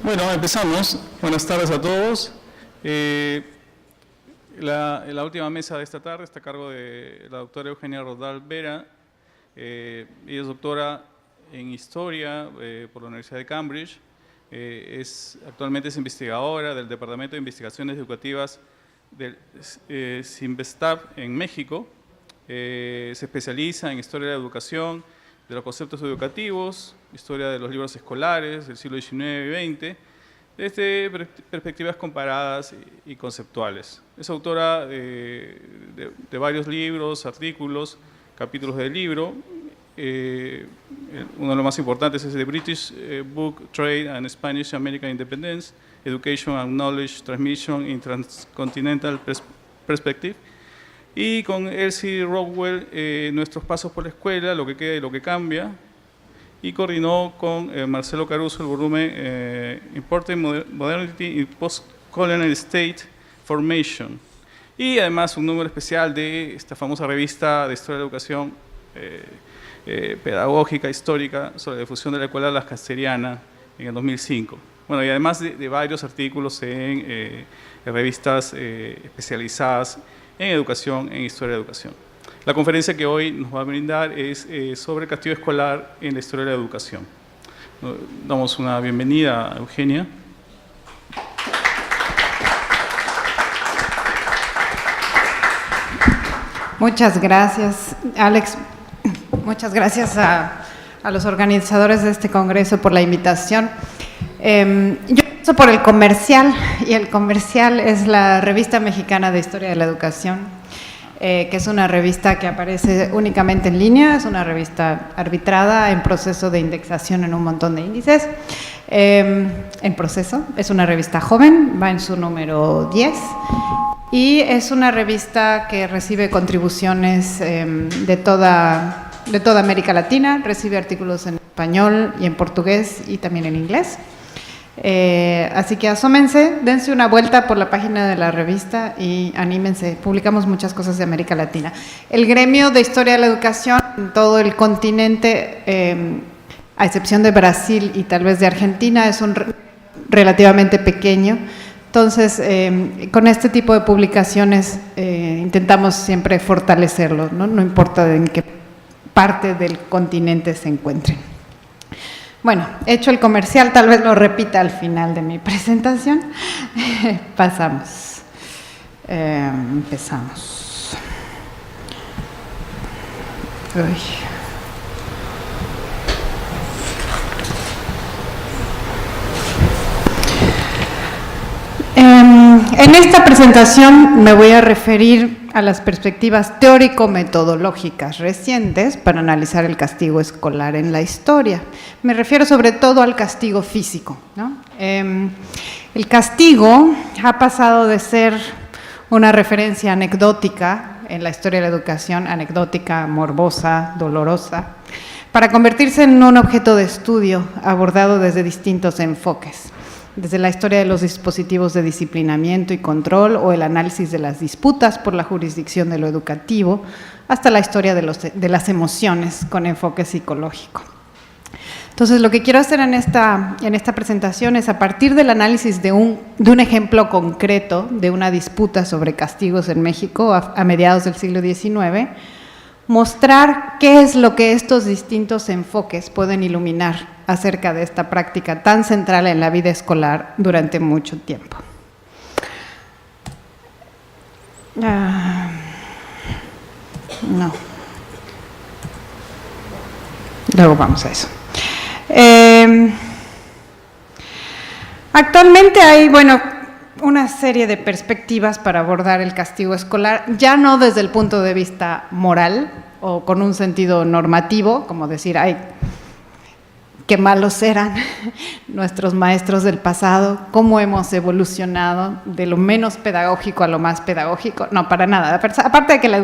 Bueno, empezamos. Buenas tardes a todos. La última mesa de esta tarde está a cargo de la doctora Eugenia Rodal Vera. Ella es doctora en Historia por la Universidad de Cambridge. Actualmente es investigadora del Departamento de Investigaciones Educativas del CIMBESTAB en México. Se especializa en Historia de la Educación, de los conceptos educativos, historia de los libros escolares del siglo XIX y XX, desde perspectivas comparadas y conceptuales. Es autora de varios libros, artículos, capítulos del libro. Uno de los más importantes es The British Book Trade and Spanish American Independence, Education and Knowledge Transmission in Transcontinental Perspective. Y con Elsie Rockwell, Nuestros Pasos por la Escuela, Lo que queda y lo que cambia. Y coordinó con Marcelo Caruso el volumen Important Modernity in Post-Colonial State Formation. Y además un número especial de esta famosa revista de Historia de la Educación pedagógica, histórica, sobre la difusión de la escuela lascasteriana en el 2005. Bueno, y además de varios artículos en revistas especializadas en educación, en historia de educación. La conferencia que hoy nos va a brindar es sobre el castigo escolar en la historia de la educación. Damos una bienvenida a Eugenia. Muchas gracias, Alex. Muchas gracias a los organizadores de este congreso por la invitación. Yo empiezo por el comercial, y el comercial es la Revista Mexicana de Historia de la Educación, que es una revista que aparece únicamente en línea, es una revista arbitrada en proceso de indexación en un montón de índices. En proceso, es una revista joven, va en su número 10, y es una revista que recibe contribuciones de toda América Latina, recibe artículos en español y en portugués y también en inglés. Así que asómense, dense una vuelta por la página de la revista y anímense, publicamos muchas cosas de América Latina. El gremio de Historia de la Educación en todo el continente, a excepción de Brasil y tal vez de Argentina, es relativamente pequeño. Entonces, con este tipo de publicaciones intentamos siempre fortalecerlo, ¿no? No importa en qué parte del continente se encuentren. Bueno, hecho el comercial, tal vez lo repita al final de mi presentación. Pasamos. Empezamos. Uy. En esta presentación me voy a referir a las perspectivas teórico-metodológicas recientes para analizar el castigo escolar en la historia. Me refiero sobre todo al castigo físico, ¿no? El castigo ha pasado de ser una referencia anecdótica en la historia de la educación, anecdótica, morbosa, dolorosa, para convertirse en un objeto de estudio abordado desde distintos enfoques. Desde la historia de los dispositivos de disciplinamiento y control o el análisis de las disputas por la jurisdicción de lo educativo, hasta la historia de las emociones con enfoque psicológico. Entonces, lo que quiero hacer en esta presentación es, a partir del análisis de un ejemplo concreto de una disputa sobre castigos en México a mediados del siglo XIX, mostrar qué es lo que estos distintos enfoques pueden iluminar acerca de esta práctica tan central en la vida escolar durante mucho tiempo. No. Luego vamos a eso. Actualmente hay, una serie de perspectivas para abordar el castigo escolar, ya no desde el punto de vista moral o con un sentido normativo, como decir, ay, qué malos eran nuestros maestros del pasado, cómo hemos evolucionado de lo menos pedagógico a lo más pedagógico. No, para nada. Aparte de que la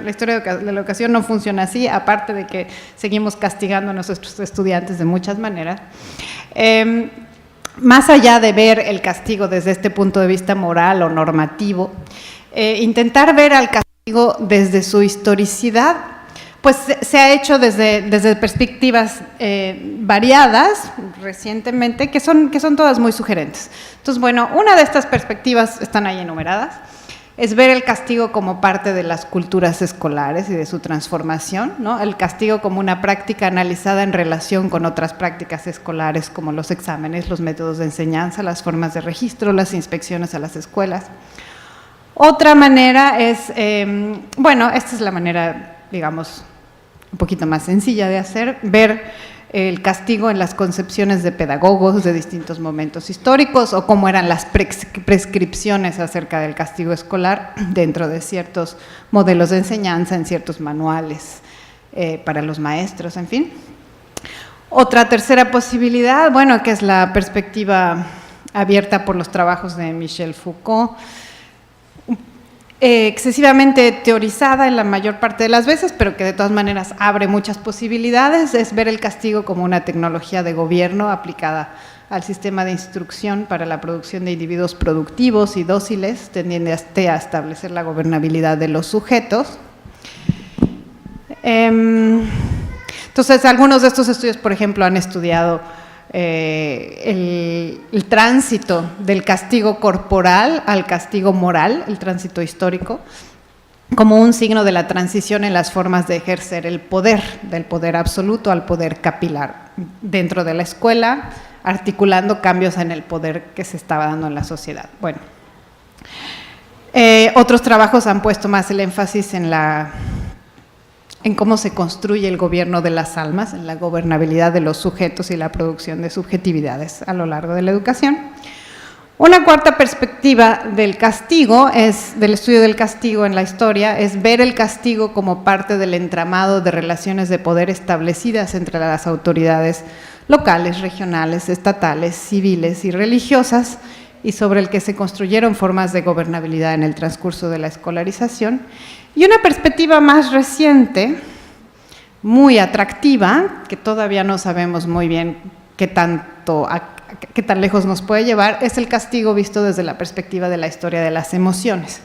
historia de la educación no funciona así, aparte de que seguimos castigando a nuestros estudiantes de muchas maneras, más allá de ver el castigo desde este punto de vista moral o normativo, intentar ver al castigo desde su historicidad, pues se ha hecho desde perspectivas variadas recientemente, que son todas muy sugerentes. Entonces, bueno, una de estas perspectivas están ahí enumeradas, es ver el castigo como parte de las culturas escolares y de su transformación, ¿no? El castigo como una práctica analizada en relación con otras prácticas escolares como los exámenes, los métodos de enseñanza, las formas de registro, las inspecciones a las escuelas. Otra manera es, bueno, esta es la manera, digamos, un poquito más sencilla de hacer, ver el castigo en las concepciones de pedagogos de distintos momentos históricos o cómo eran las prescripciones acerca del castigo escolar dentro de ciertos modelos de enseñanza, en ciertos manuales para los maestros, en fin. Otra tercera posibilidad, bueno, que es la perspectiva abierta por los trabajos de Michel Foucault, excesivamente teorizada en la mayor parte de las veces, pero que de todas maneras abre muchas posibilidades, es ver el castigo como una tecnología de gobierno aplicada al sistema de instrucción para la producción de individuos productivos y dóciles, tendiendo a establecer la gobernabilidad de los sujetos. Entonces, algunos de estos estudios, por ejemplo, han estudiado el tránsito del castigo corporal al castigo moral, el tránsito histórico, como un signo de la transición en las formas de ejercer el poder, del poder absoluto al poder capilar dentro de la escuela, articulando cambios en el poder que se estaba dando en la sociedad. Bueno, otros trabajos han puesto más el énfasis en cómo se construye el gobierno de las almas, en la gobernabilidad de los sujetos y la producción de subjetividades a lo largo de la educación. Una cuarta perspectiva del castigo, del estudio del castigo en la historia, es ver el castigo como parte del entramado de relaciones de poder establecidas entre las autoridades locales, regionales, estatales, civiles y religiosas, y sobre el que se construyeron formas de gobernabilidad en el transcurso de la escolarización. Y una perspectiva más reciente, muy atractiva, que todavía no sabemos muy bien qué tan lejos nos puede llevar, es el castigo visto desde la perspectiva de la historia de las emociones.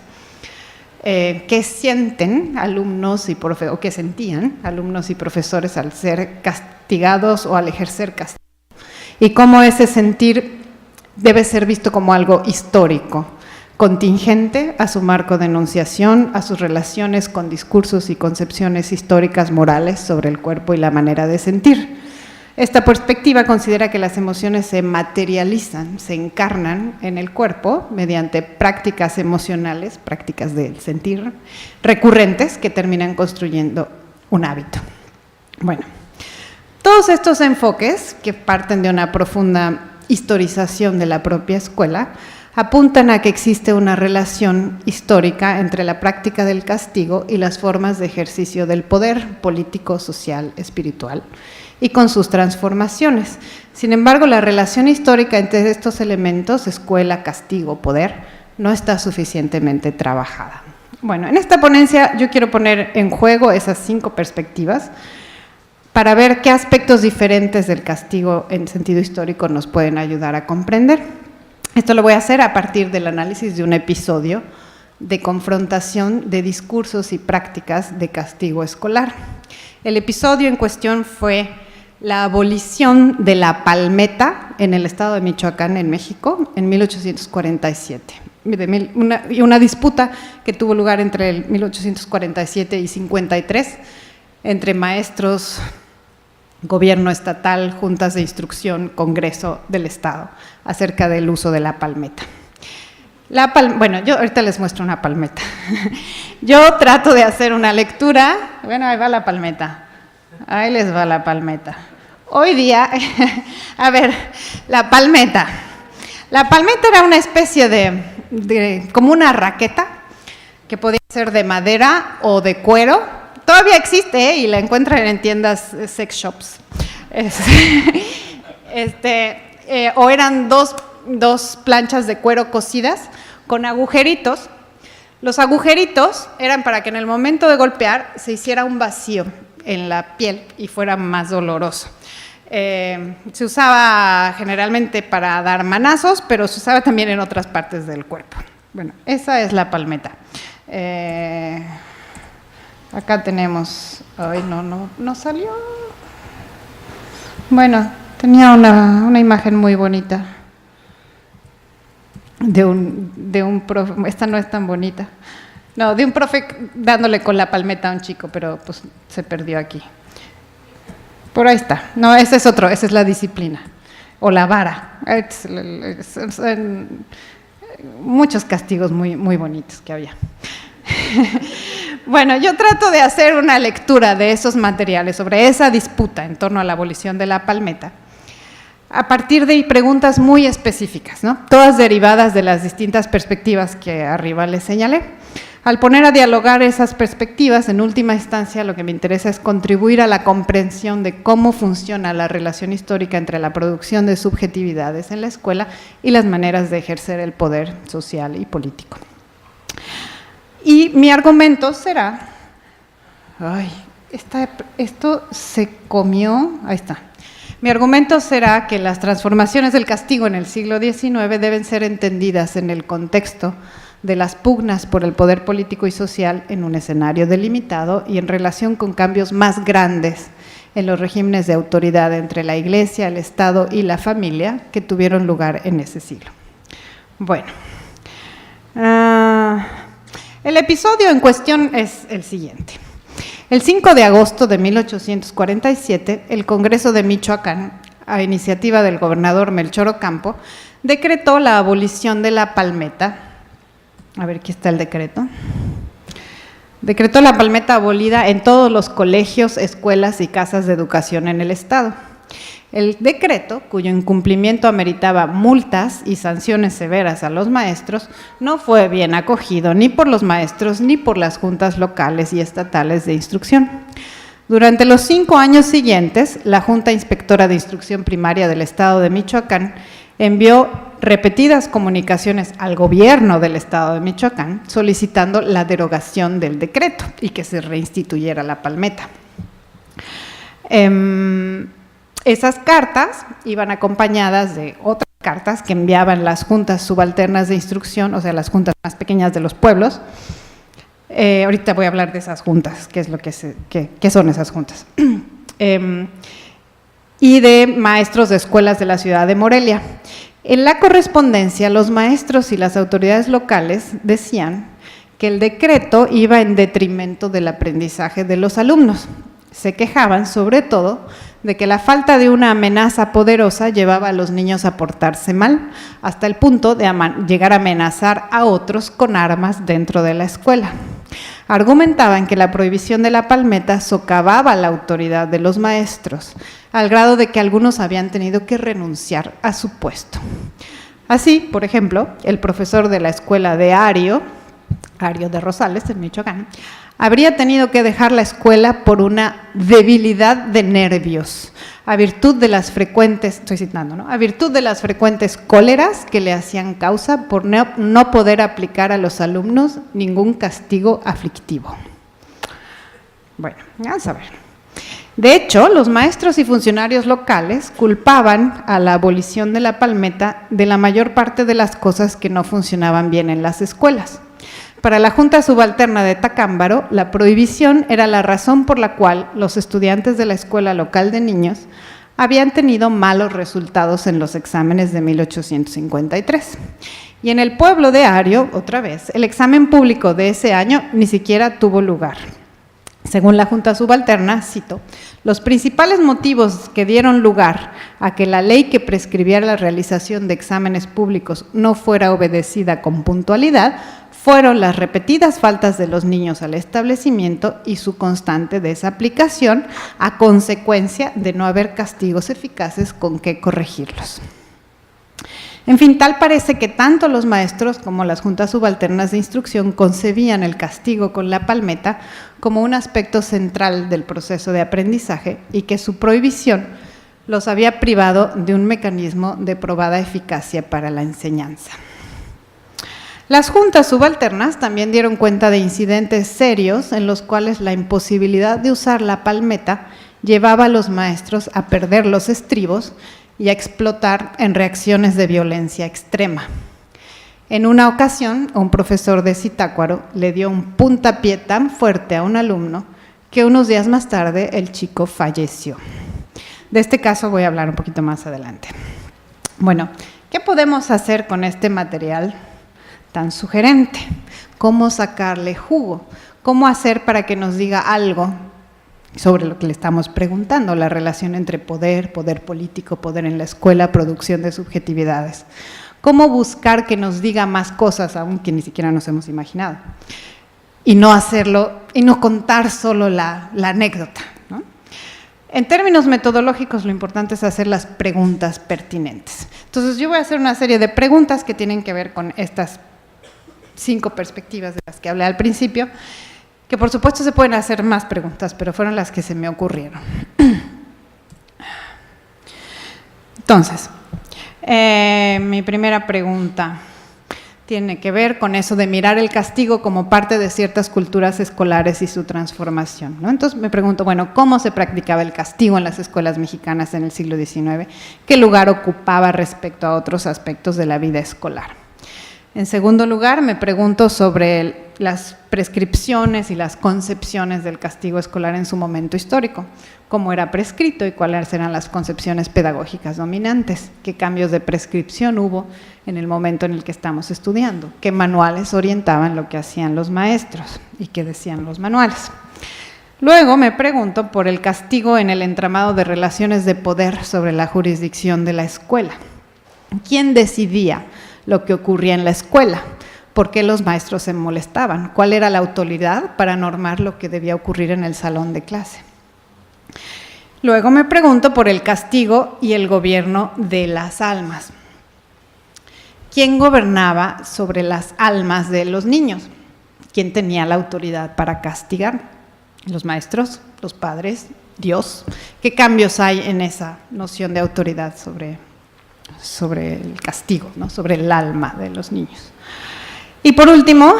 ¿Qué sienten alumnos o qué sentían alumnos y profesores al ser castigados o al ejercer castigo? Y cómo ese sentir debe ser visto como algo histórico, contingente a su marco de enunciación, a sus relaciones con discursos y concepciones históricas morales sobre el cuerpo y la manera de sentir. Esta perspectiva considera que las emociones se materializan, se encarnan en el cuerpo mediante prácticas emocionales, prácticas del sentir, recurrentes que terminan construyendo un hábito. Bueno, todos estos enfoques, que parten de una profunda historización de la propia escuela, apuntan a que existe una relación histórica entre la práctica del castigo y las formas de ejercicio del poder político, social, espiritual, y con sus transformaciones. Sin embargo, la relación histórica entre estos elementos, escuela, castigo, poder, no está suficientemente trabajada. Bueno, en esta ponencia yo quiero poner en juego esas 5 perspectivas para ver qué aspectos diferentes del castigo en sentido histórico nos pueden ayudar a comprender. Esto lo voy a hacer a partir del análisis de un episodio de confrontación de discursos y prácticas de castigo escolar. El episodio en cuestión fue la abolición de la palmeta en el estado de Michoacán, en México, en 1847. Una disputa que tuvo lugar entre el 1847 y 53 entre maestros, gobierno estatal, juntas de instrucción, Congreso del Estado, acerca del uso de la palmeta. Bueno, yo ahorita les muestro una palmeta. Yo trato de hacer una lectura. Bueno, ahí va la palmeta. Ahí les va la palmeta. Hoy día, a ver, la palmeta. La palmeta era una especie como una raqueta, que podía ser de madera o de cuero. Todavía existe, y la encuentran en tiendas sex shops. O eran dos planchas de cuero cosidas con agujeritos. Los agujeritos eran para que en el momento de golpear se hiciera un vacío en la piel y fuera más doloroso. Se usaba generalmente para dar manazos, pero se usaba también en otras partes del cuerpo. Bueno, esa es la palmeta. Acá tenemos, ay, no salió. Bueno, tenía una imagen muy bonita de un profe, esta no es tan bonita. No, de un profe dándole con la palmeta a un chico, pero pues se perdió aquí. Por ahí está. No, ese es otro, esa es la disciplina. O la vara. Muchos castigos muy, muy bonitos que había. Bueno, yo trato de hacer una lectura de esos materiales sobre esa disputa en torno a la abolición de la palmeta, a partir de preguntas muy específicas, ¿no? Todas derivadas de las distintas perspectivas que arriba les señalé. Al poner a dialogar esas perspectivas, en última instancia lo que me interesa es contribuir a la comprensión de cómo funciona la relación histórica entre la producción de subjetividades en la escuela y las maneras de ejercer el poder social y político. Y mi argumento será, esto se comió, ahí está. Mi argumento será que las transformaciones del castigo en el siglo XIX deben ser entendidas en el contexto de las pugnas por el poder político y social en un escenario delimitado y en relación con cambios más grandes en los regímenes de autoridad entre la Iglesia, el Estado y la familia que tuvieron lugar en ese siglo. Bueno, el episodio en cuestión es el siguiente. El 5 de agosto de 1847, el Congreso de Michoacán, a iniciativa del gobernador Melchor Ocampo, decretó la abolición de la palmeta. A ver, aquí está el decreto. Decretó la palmeta abolida en todos los colegios, escuelas y casas de educación en el estado. El decreto, cuyo incumplimiento ameritaba multas y sanciones severas a los maestros, no fue bien acogido ni por los maestros ni por las juntas locales y estatales de instrucción. Durante los 5 años siguientes, la Junta Inspectora de Instrucción Primaria del estado de Michoacán envió repetidas comunicaciones al gobierno del estado de Michoacán solicitando la derogación del decreto y que se reinstituyera la palmeta. Esas cartas iban acompañadas de otras cartas que enviaban las juntas subalternas de instrucción, o sea, las juntas más pequeñas de los pueblos. Ahorita voy a hablar de esas juntas, qué son esas juntas. Y de maestros de escuelas de la ciudad de Morelia. En la correspondencia, los maestros y las autoridades locales decían que el decreto iba en detrimento del aprendizaje de los alumnos. Se quejaban, sobre todo, de que la falta de una amenaza poderosa llevaba a los niños a portarse mal, hasta el punto de llegar a amenazar a otros con armas dentro de la escuela. Argumentaban que la prohibición de la palmeta socavaba la autoridad de los maestros, al grado de que algunos habían tenido que renunciar a su puesto. Así, por ejemplo, el profesor de la escuela de Ario de Rosales, en Michoacán, habría tenido que dejar la escuela por una debilidad de nervios, a virtud de las frecuentes, estoy citando, ¿no? A virtud de las frecuentes cóleras que le hacían causa por no poder aplicar a los alumnos ningún castigo aflictivo. Bueno, vamos a ver. De hecho, los maestros y funcionarios locales culpaban a la abolición de la palmeta de la mayor parte de las cosas que no funcionaban bien en las escuelas. Para la Junta Subalterna de Tacámbaro, la prohibición era la razón por la cual los estudiantes de la escuela local de niños habían tenido malos resultados en los exámenes de 1853. Y en el pueblo de Ario, otra vez, el examen público de ese año ni siquiera tuvo lugar. Según la Junta Subalterna, cito, los principales motivos que dieron lugar a que la ley que prescribía la realización de exámenes públicos no fuera obedecida con puntualidad fueron las repetidas faltas de los niños al establecimiento y su constante desaplicación a consecuencia de no haber castigos eficaces con que corregirlos. En fin, tal parece que tanto los maestros como las juntas subalternas de instrucción concebían el castigo con la palmeta como un aspecto central del proceso de aprendizaje y que su prohibición los había privado de un mecanismo de probada eficacia para la enseñanza. Las juntas subalternas también dieron cuenta de incidentes serios en los cuales la imposibilidad de usar la palmeta llevaba a los maestros a perder los estribos y a explotar en reacciones de violencia extrema. En una ocasión, un profesor de Zitácuaro le dio un puntapié tan fuerte a un alumno que unos días más tarde el chico falleció. De este caso voy a hablar un poquito más adelante. Bueno, ¿qué podemos hacer con este material tan sugerente? ¿Cómo sacarle jugo? ¿Cómo hacer para que nos diga algo sobre lo que le estamos preguntando? La relación entre poder, poder político, poder en la escuela, producción de subjetividades. ¿Cómo buscar que nos diga más cosas aún que ni siquiera nos hemos imaginado? Y no hacerlo, y no contar solo la anécdota, ¿no? En términos metodológicos, lo importante es hacer las preguntas pertinentes. Entonces, yo voy a hacer una serie de preguntas que tienen que ver con estas 5 perspectivas de las que hablé al principio, que por supuesto se pueden hacer más preguntas, pero fueron las que se me ocurrieron. Entonces, mi primera pregunta tiene que ver con eso de mirar el castigo como parte de ciertas culturas escolares y su transformación, ¿no? Entonces me pregunto, bueno, ¿cómo se practicaba el castigo en las escuelas mexicanas en el siglo XIX? ¿Qué lugar ocupaba respecto a otros aspectos de la vida escolar? En segundo lugar, me pregunto sobre las prescripciones y las concepciones del castigo escolar en su momento histórico, cómo era prescrito y cuáles eran las concepciones pedagógicas dominantes, qué cambios de prescripción hubo en el momento en el que estamos estudiando, qué manuales orientaban lo que hacían los maestros y qué decían los manuales. Luego me pregunto por el castigo en el entramado de relaciones de poder sobre la jurisdicción de la escuela. ¿Quién decidía lo que ocurría en la escuela? ¿Por qué los maestros se molestaban? ¿Cuál era la autoridad para normar lo que debía ocurrir en el salón de clase? Luego me pregunto por el castigo y el gobierno de las almas. ¿Quién gobernaba sobre las almas de los niños? ¿Quién tenía la autoridad para castigar? ¿Los maestros? ¿Los padres? ¿Dios? ¿Qué cambios hay en esa noción de autoridad sobre el castigo, ¿no? Sobre el alma de los niños? Y por último,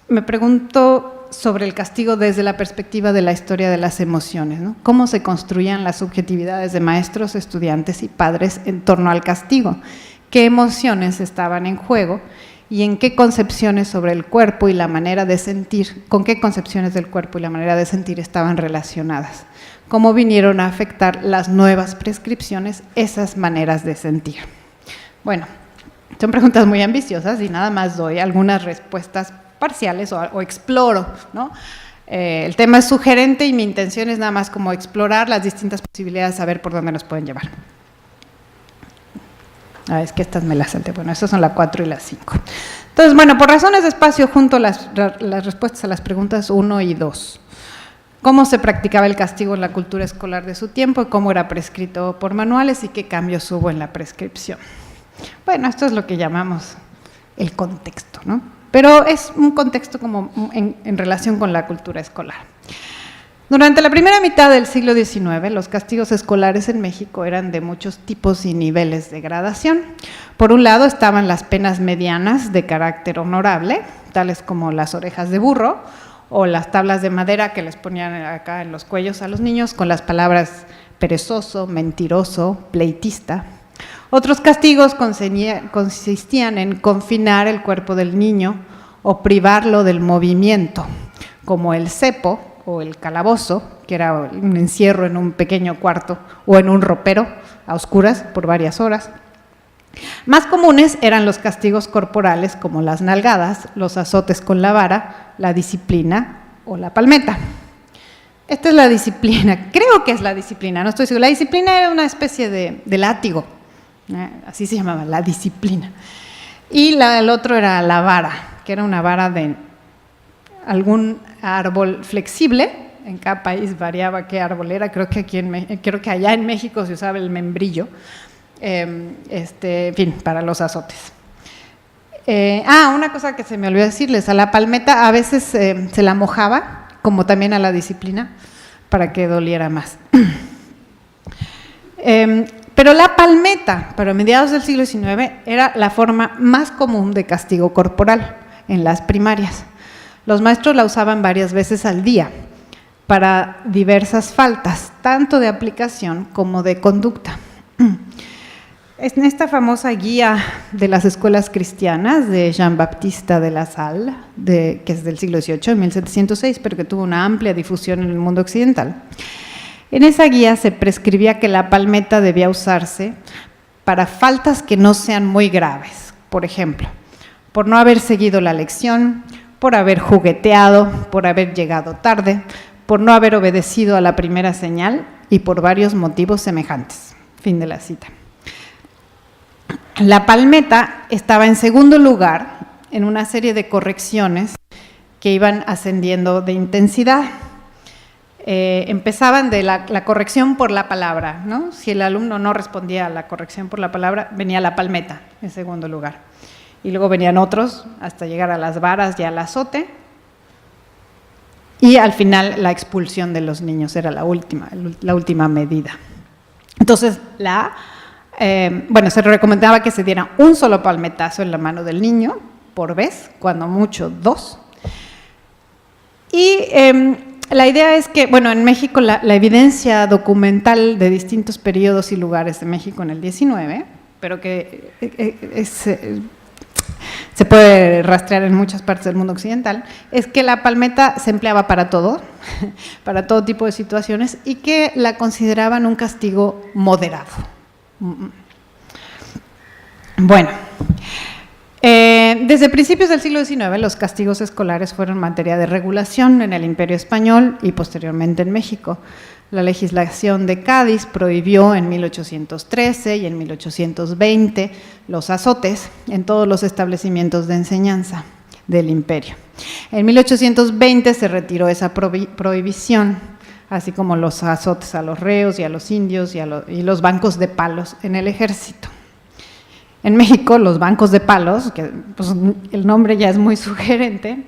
me pregunto sobre el castigo desde la perspectiva de la historia de las emociones, ¿no? ¿Cómo se construían las subjetividades de maestros, estudiantes y padres en torno al castigo? ¿Qué emociones estaban en juego? ¿Y en qué concepciones sobre el cuerpo y la manera de sentir, con qué concepciones del cuerpo y la manera de sentir estaban relacionadas? ¿Cómo vinieron a afectar las nuevas prescripciones esas maneras de sentir? Bueno, son preguntas muy ambiciosas y nada más doy algunas respuestas parciales o exploro, ¿no? El tema es sugerente y mi intención es nada más como explorar las distintas posibilidades, saber por dónde nos pueden llevar. Es que estas me las salté. Bueno, estas son la 4 y la 5. Entonces, bueno, por razones de espacio junto las respuestas a las preguntas 1 y 2. ¿Cómo se practicaba el castigo en la cultura escolar de su tiempo y cómo era prescrito por manuales y qué cambios hubo en la prescripción? Bueno, esto es lo que llamamos el contexto, ¿no? Pero es un contexto como en relación con la cultura escolar. Durante la primera mitad del siglo XIX, los castigos escolares en México eran de muchos tipos y niveles de gradación. Por un lado estaban las penas medianas de carácter honorable, tales como las orejas de burro o las tablas de madera que les ponían acá en los cuellos a los niños con las palabras perezoso, mentiroso, pleitista. Otros castigos consistían en confinar el cuerpo del niño o privarlo del movimiento, como el cepo o el calabozo, que era un encierro en un pequeño cuarto o en un ropero a oscuras por varias horas. Más comunes eran los castigos corporales como las nalgadas, los azotes con la vara, la disciplina o la palmeta. Esta es la disciplina, creo que es la disciplina, no estoy segura. La disciplina era una especie de látigo, así se llamaba, la disciplina. Y el otro era la vara, que era una vara de algún árbol flexible. En cada país variaba qué árbol era, creo que allá en México se usaba el membrillo, en fin, para los azotes. Una cosa que se me olvidó decirles, a la palmeta a veces se la mojaba, como también a la disciplina, para que doliera más. Pero la palmeta, para mediados del siglo XIX, era la forma más común de castigo corporal en las primarias. Los maestros la usaban varias veces al día para diversas faltas, tanto de aplicación como de conducta. en esta famosa guía de las escuelas cristianas de Jean-Baptiste de La Salle, que es del siglo XVIII, 1706, pero que tuvo una amplia difusión en el mundo occidental. En esa guía se prescribía que la palmeta debía usarse para faltas que no sean muy graves. Por ejemplo, por no haber seguido la lección, por haber jugueteado, por haber llegado tarde, por no haber obedecido a la primera señal y por varios motivos semejantes. Fin de la cita. La palmeta estaba en segundo lugar en una serie de correcciones que iban ascendiendo de intensidad. Empezaban de la corrección por la palabra, ¿no? Si el alumno no respondía a la corrección por la palabra, venía la palmeta en segundo lugar. Y luego venían otros hasta llegar a las varas y al azote. Y al final la expulsión de los niños era la última medida. Entonces, se recomendaba que se diera un solo palmetazo en la mano del niño por vez, cuando mucho 2. Y la idea es que, en México la evidencia documental de distintos periodos y lugares de México en el 19, pero que se puede rastrear en muchas partes del mundo occidental, es que la palmeta se empleaba para todo, para todo tipo de situaciones, y que la consideraban un castigo moderado. Bueno, desde principios del siglo XIX los castigos escolares fueron materia de regulación en el Imperio Español y posteriormente en México. La legislación de Cádiz prohibió en 1813 y en 1820 los azotes en todos los establecimientos de enseñanza del imperio. En 1820 se retiró esa prohibición, así como los azotes a los reos y a los indios y los bancos de palos en el ejército. En México, los bancos de palos, que pues, el nombre ya es muy sugerente,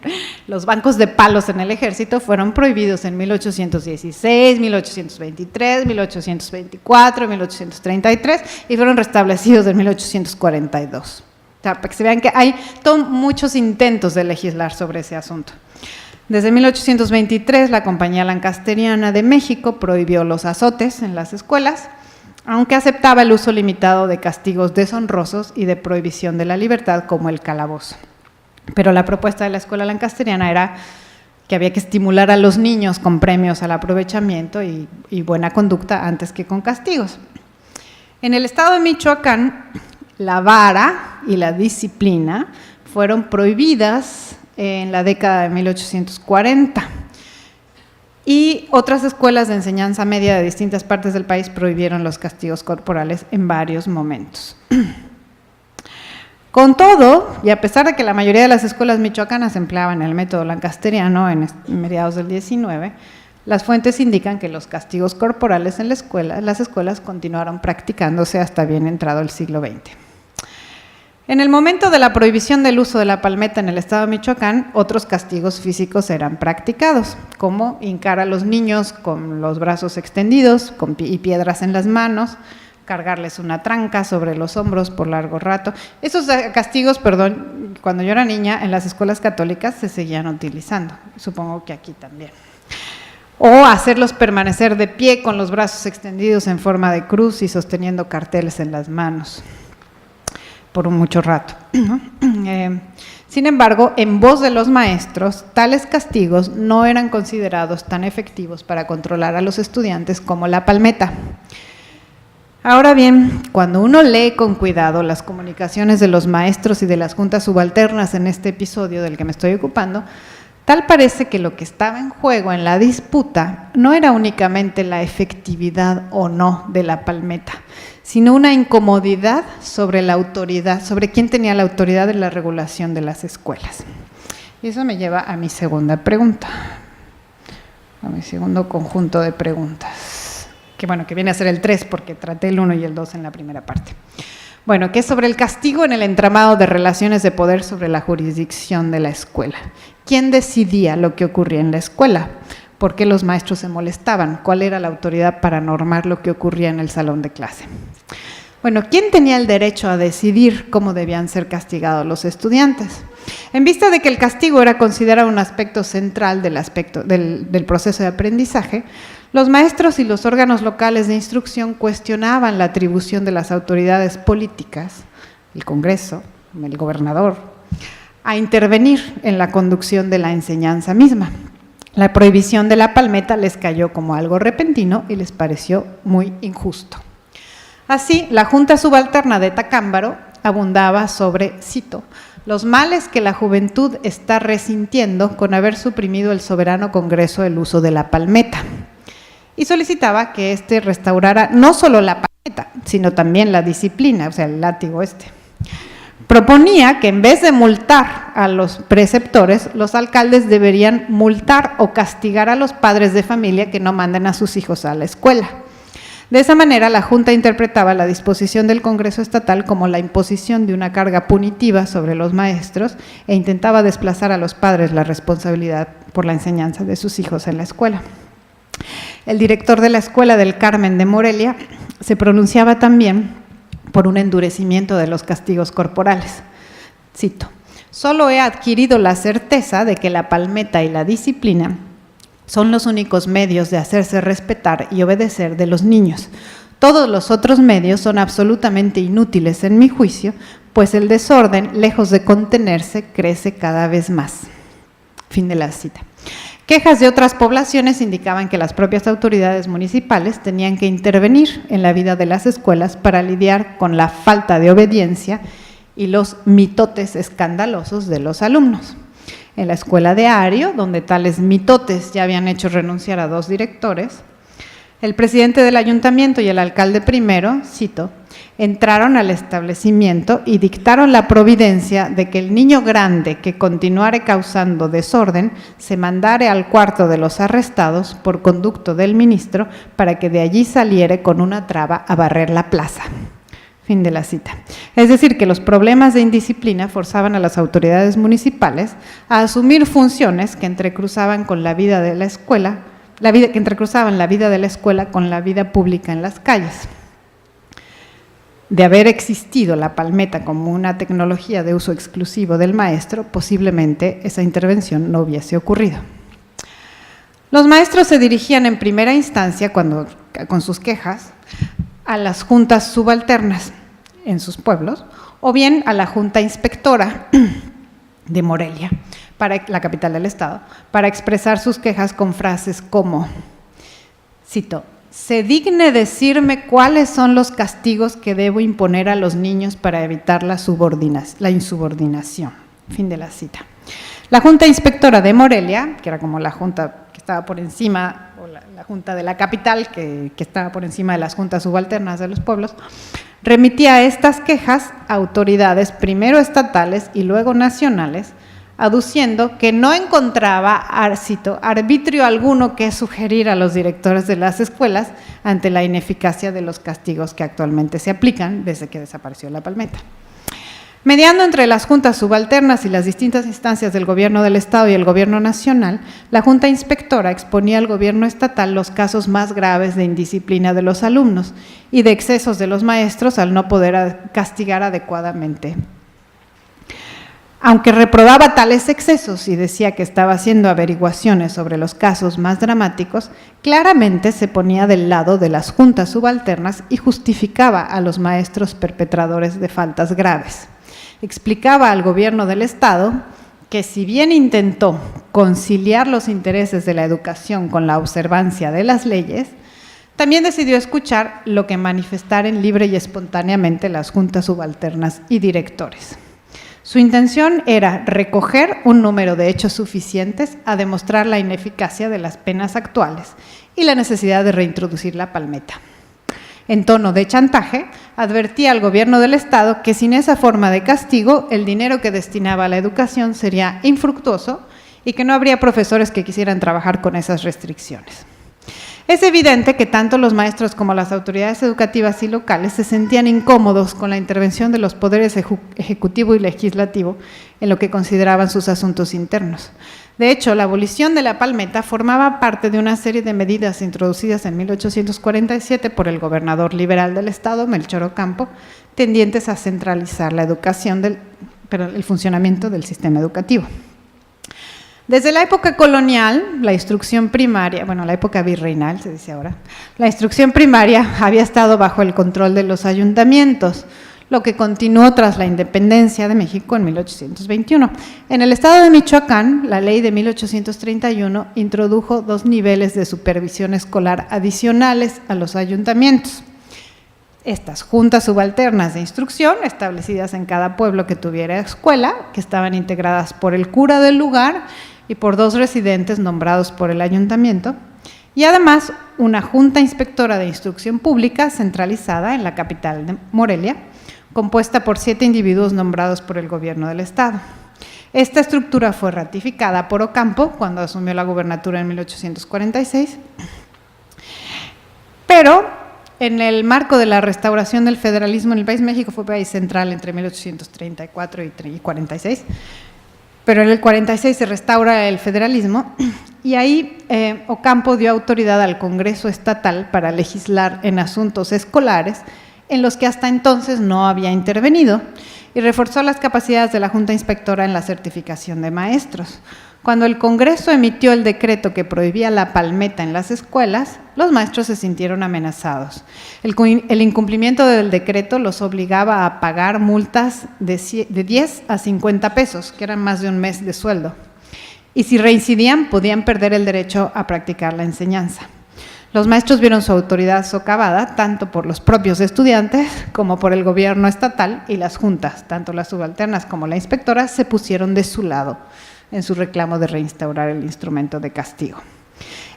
los bancos de palos en el ejército fueron prohibidos en 1816, 1823, 1824, 1833 y fueron restablecidos en 1842. O sea, para que se vean que hay muchos intentos de legislar sobre ese asunto. Desde 1823, la Compañía Lancasteriana de México prohibió los azotes en las escuelas, aunque aceptaba el uso limitado de castigos deshonrosos y de prohibición de la libertad, como el calabozo. Pero la propuesta de la escuela lancasteriana era que había que estimular a los niños con premios al aprovechamiento y buena conducta antes que con castigos. En el estado de Michoacán, la vara y la disciplina fueron prohibidas en la década de 1840. Y otras escuelas de enseñanza media de distintas partes del país prohibieron los castigos corporales en varios momentos. Con todo, y a pesar de que la mayoría de las escuelas michoacanas empleaban el método lancasteriano en mediados del 19, las fuentes indican que los castigos corporales en las escuelas continuaron practicándose hasta bien entrado el siglo XX. En el momento de la prohibición del uso de la palmeta en el estado de Michoacán, otros castigos físicos eran practicados, como hincar a los niños con los brazos extendidos y piedras en las manos, cargarles una tranca sobre los hombros por largo rato. Esos castigos, cuando yo era niña, en las escuelas católicas se seguían utilizando, supongo que aquí también. O hacerlos permanecer de pie con los brazos extendidos en forma de cruz y sosteniendo carteles en las manos por mucho rato. Sin embargo, en voz de los maestros, tales castigos no eran considerados tan efectivos para controlar a los estudiantes como la palmeta. Ahora bien, cuando uno lee con cuidado las comunicaciones de los maestros y de las juntas subalternas en este episodio del que me estoy ocupando, tal parece que lo que estaba en juego en la disputa no era únicamente la efectividad o no de la palmeta, sino una incomodidad sobre la autoridad, sobre quién tenía la autoridad de la regulación de las escuelas. Y eso me lleva a mi segunda pregunta, a mi segundo conjunto de preguntas, que viene a ser el 3 porque traté el 1 y el 2 en la primera parte. Bueno, que es sobre el castigo en el entramado de relaciones de poder sobre la jurisdicción de la escuela. ¿Quién decidía lo que ocurría en la escuela? ¿Por qué los maestros se molestaban? ¿Cuál era la autoridad para normar lo que ocurría en el salón de clase? Bueno, ¿quién tenía el derecho a decidir cómo debían ser castigados los estudiantes? En vista de que el castigo era considerado un aspecto central del proceso de aprendizaje, Los maestros y los órganos locales de instrucción cuestionaban la atribución de las autoridades políticas, el Congreso, el gobernador, a intervenir en la conducción de la enseñanza misma. La prohibición de la palmeta les cayó como algo repentino y les pareció muy injusto. Así, la Junta Subalterna de Tacámbaro abundaba sobre, cito, los males que la juventud está resintiendo con haber suprimido el soberano Congreso el uso de la palmeta, y solicitaba que éste restaurara no solo la palmeta, sino también la disciplina, o sea, el látigo este. Proponía que en vez de multar a los preceptores, los alcaldes deberían multar o castigar a los padres de familia que no manden a sus hijos a la escuela. De esa manera, la Junta interpretaba la disposición del Congreso Estatal como la imposición de una carga punitiva sobre los maestros e intentaba desplazar a los padres la responsabilidad por la enseñanza de sus hijos en la escuela. El director de la Escuela del Carmen de Morelia se pronunciaba también por un endurecimiento de los castigos corporales. Cito, solo he adquirido la certeza de que la palmeta y la disciplina son los únicos medios de hacerse respetar y obedecer de los niños. Todos los otros medios son absolutamente inútiles en mi juicio, pues el desorden, lejos de contenerse, crece cada vez más. Fin de la cita. Quejas de otras poblaciones indicaban que las propias autoridades municipales tenían que intervenir en la vida de las escuelas para lidiar con la falta de obediencia y los mitotes escandalosos de los alumnos. En la escuela de Ario, donde tales mitotes ya habían hecho renunciar a 2 directores, el presidente del ayuntamiento y el alcalde primero, cito, entraron al establecimiento y dictaron la providencia de que el niño grande que continuare causando desorden se mandare al cuarto de los arrestados por conducto del ministro para que de allí saliere con una traba a barrer la plaza. Fin de la cita. Es decir, que los problemas de indisciplina forzaban a las autoridades municipales a asumir funciones que entrecruzaban con la vida de la escuela, que entrecruzaban la vida de la escuela con la vida pública en las calles. De haber existido la palmeta como una tecnología de uso exclusivo del maestro, posiblemente esa intervención no hubiese ocurrido. Los maestros se dirigían en primera instancia, con sus quejas, a las juntas subalternas en sus pueblos, o bien a la Junta Inspectora de Morelia, para la capital del estado, para expresar sus quejas con frases como, cito, se digne decirme cuáles son los castigos que debo imponer a los niños para evitar la insubordinación. Fin de la cita. La Junta Inspectora de Morelia, que era como la junta que estaba por encima, o la junta de la capital, que estaba por encima de las juntas subalternas de los pueblos, remitía estas quejas a autoridades primero estatales y luego nacionales, aduciendo que no encontraba, cito, arbitrio alguno que sugerir a los directores de las escuelas ante la ineficacia de los castigos que actualmente se aplican desde que desapareció la palmeta. Mediando entre las juntas subalternas y las distintas instancias del gobierno del estado y el gobierno nacional, la Junta Inspectora exponía al gobierno estatal los casos más graves de indisciplina de los alumnos y de excesos de los maestros al no poder castigar adecuadamente. Aunque reprobaba tales excesos y decía que estaba haciendo averiguaciones sobre los casos más dramáticos, claramente se ponía del lado de las juntas subalternas y justificaba a los maestros perpetradores de faltas graves. Explicaba al gobierno del estado que si bien intentó conciliar los intereses de la educación con la observancia de las leyes, también decidió escuchar lo que manifestaran libre y espontáneamente las juntas subalternas y directores. Su intención era recoger un número de hechos suficientes a demostrar la ineficacia de las penas actuales y la necesidad de reintroducir la palmeta. En tono de chantaje, advertía al gobierno del estado que sin esa forma de castigo, el dinero que destinaba a la educación sería infructuoso y que no habría profesores que quisieran trabajar con esas restricciones. Es evidente que tanto los maestros como las autoridades educativas y locales se sentían incómodos con la intervención de los poderes ejecutivo y legislativo en lo que consideraban sus asuntos internos. De hecho, la abolición de la palmeta formaba parte de una serie de medidas introducidas en 1847 por el gobernador liberal del estado, Melchor Ocampo, tendientes a centralizar la educación el funcionamiento del sistema educativo. Desde la época colonial, la instrucción primaria, bueno, la época virreinal se dice ahora, la instrucción primaria había estado bajo el control de los ayuntamientos, lo que continuó tras la independencia de México en 1821. En el estado de Michoacán, la ley de 1831 introdujo 2 niveles de supervisión escolar adicionales a los ayuntamientos. Estas juntas subalternas de instrucción, establecidas en cada pueblo que tuviera escuela, que estaban integradas por el cura del lugar y por 2 residentes nombrados por el ayuntamiento, y además una junta inspectora de instrucción pública centralizada en la capital de Morelia, compuesta por 7 individuos nombrados por el gobierno del estado. Esta estructura fue ratificada por Ocampo cuando asumió la gubernatura en 1846, pero en el marco de la restauración del federalismo en el país, México fue país central entre 1834 y 46, pero en el 46 se restaura el federalismo y ahí Ocampo dio autoridad al Congreso Estatal para legislar en asuntos escolares en los que hasta entonces no había intervenido y reforzó las capacidades de la Junta Inspectora en la certificación de maestros. Cuando el Congreso emitió el decreto que prohibía la palmeta en las escuelas, los maestros se sintieron amenazados. El incumplimiento del decreto los obligaba a pagar multas de 10 a 50 pesos, que eran más de un mes de sueldo. Y si reincidían, podían perder el derecho a practicar la enseñanza. Los maestros vieron su autoridad socavada tanto por los propios estudiantes como por el gobierno estatal, y las juntas, tanto las subalternas como la inspectora, se pusieron de su lado en su reclamo de reinstaurar el instrumento de castigo.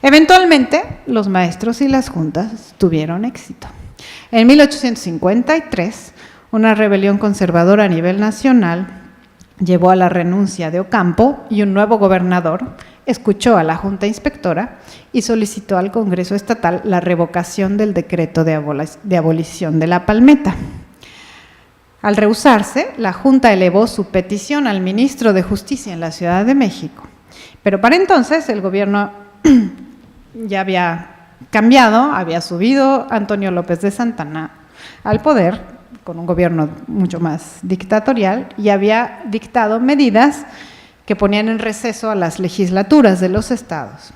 Eventualmente, los maestros y las juntas tuvieron éxito. En 1853, una rebelión conservadora a nivel nacional llevó a la renuncia de Ocampo y un nuevo gobernador escuchó a la Junta Inspectora y solicitó al Congreso Estatal la revocación del decreto de abolición de la palmeta. Al rehusarse, la Junta elevó su petición al ministro de Justicia en la Ciudad de México. Pero para entonces el gobierno ya había cambiado, había subido Antonio López de Santana al poder, con un gobierno mucho más dictatorial, y había dictado medidas que ponían en receso a las legislaturas de los estados.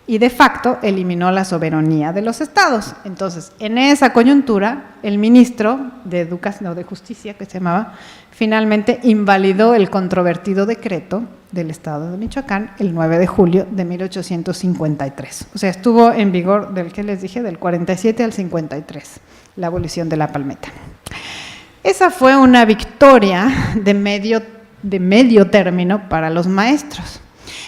Y de facto eliminó la soberanía de los estados. Entonces, en esa coyuntura, el ministro de Justicia, que se llamaba, finalmente invalidó el controvertido decreto del estado de Michoacán el 9 de julio de 1853. O sea, estuvo en vigor del que les dije, del 47 al 53, la abolición de la palmeta. Esa fue una victoria de medio término para los maestros.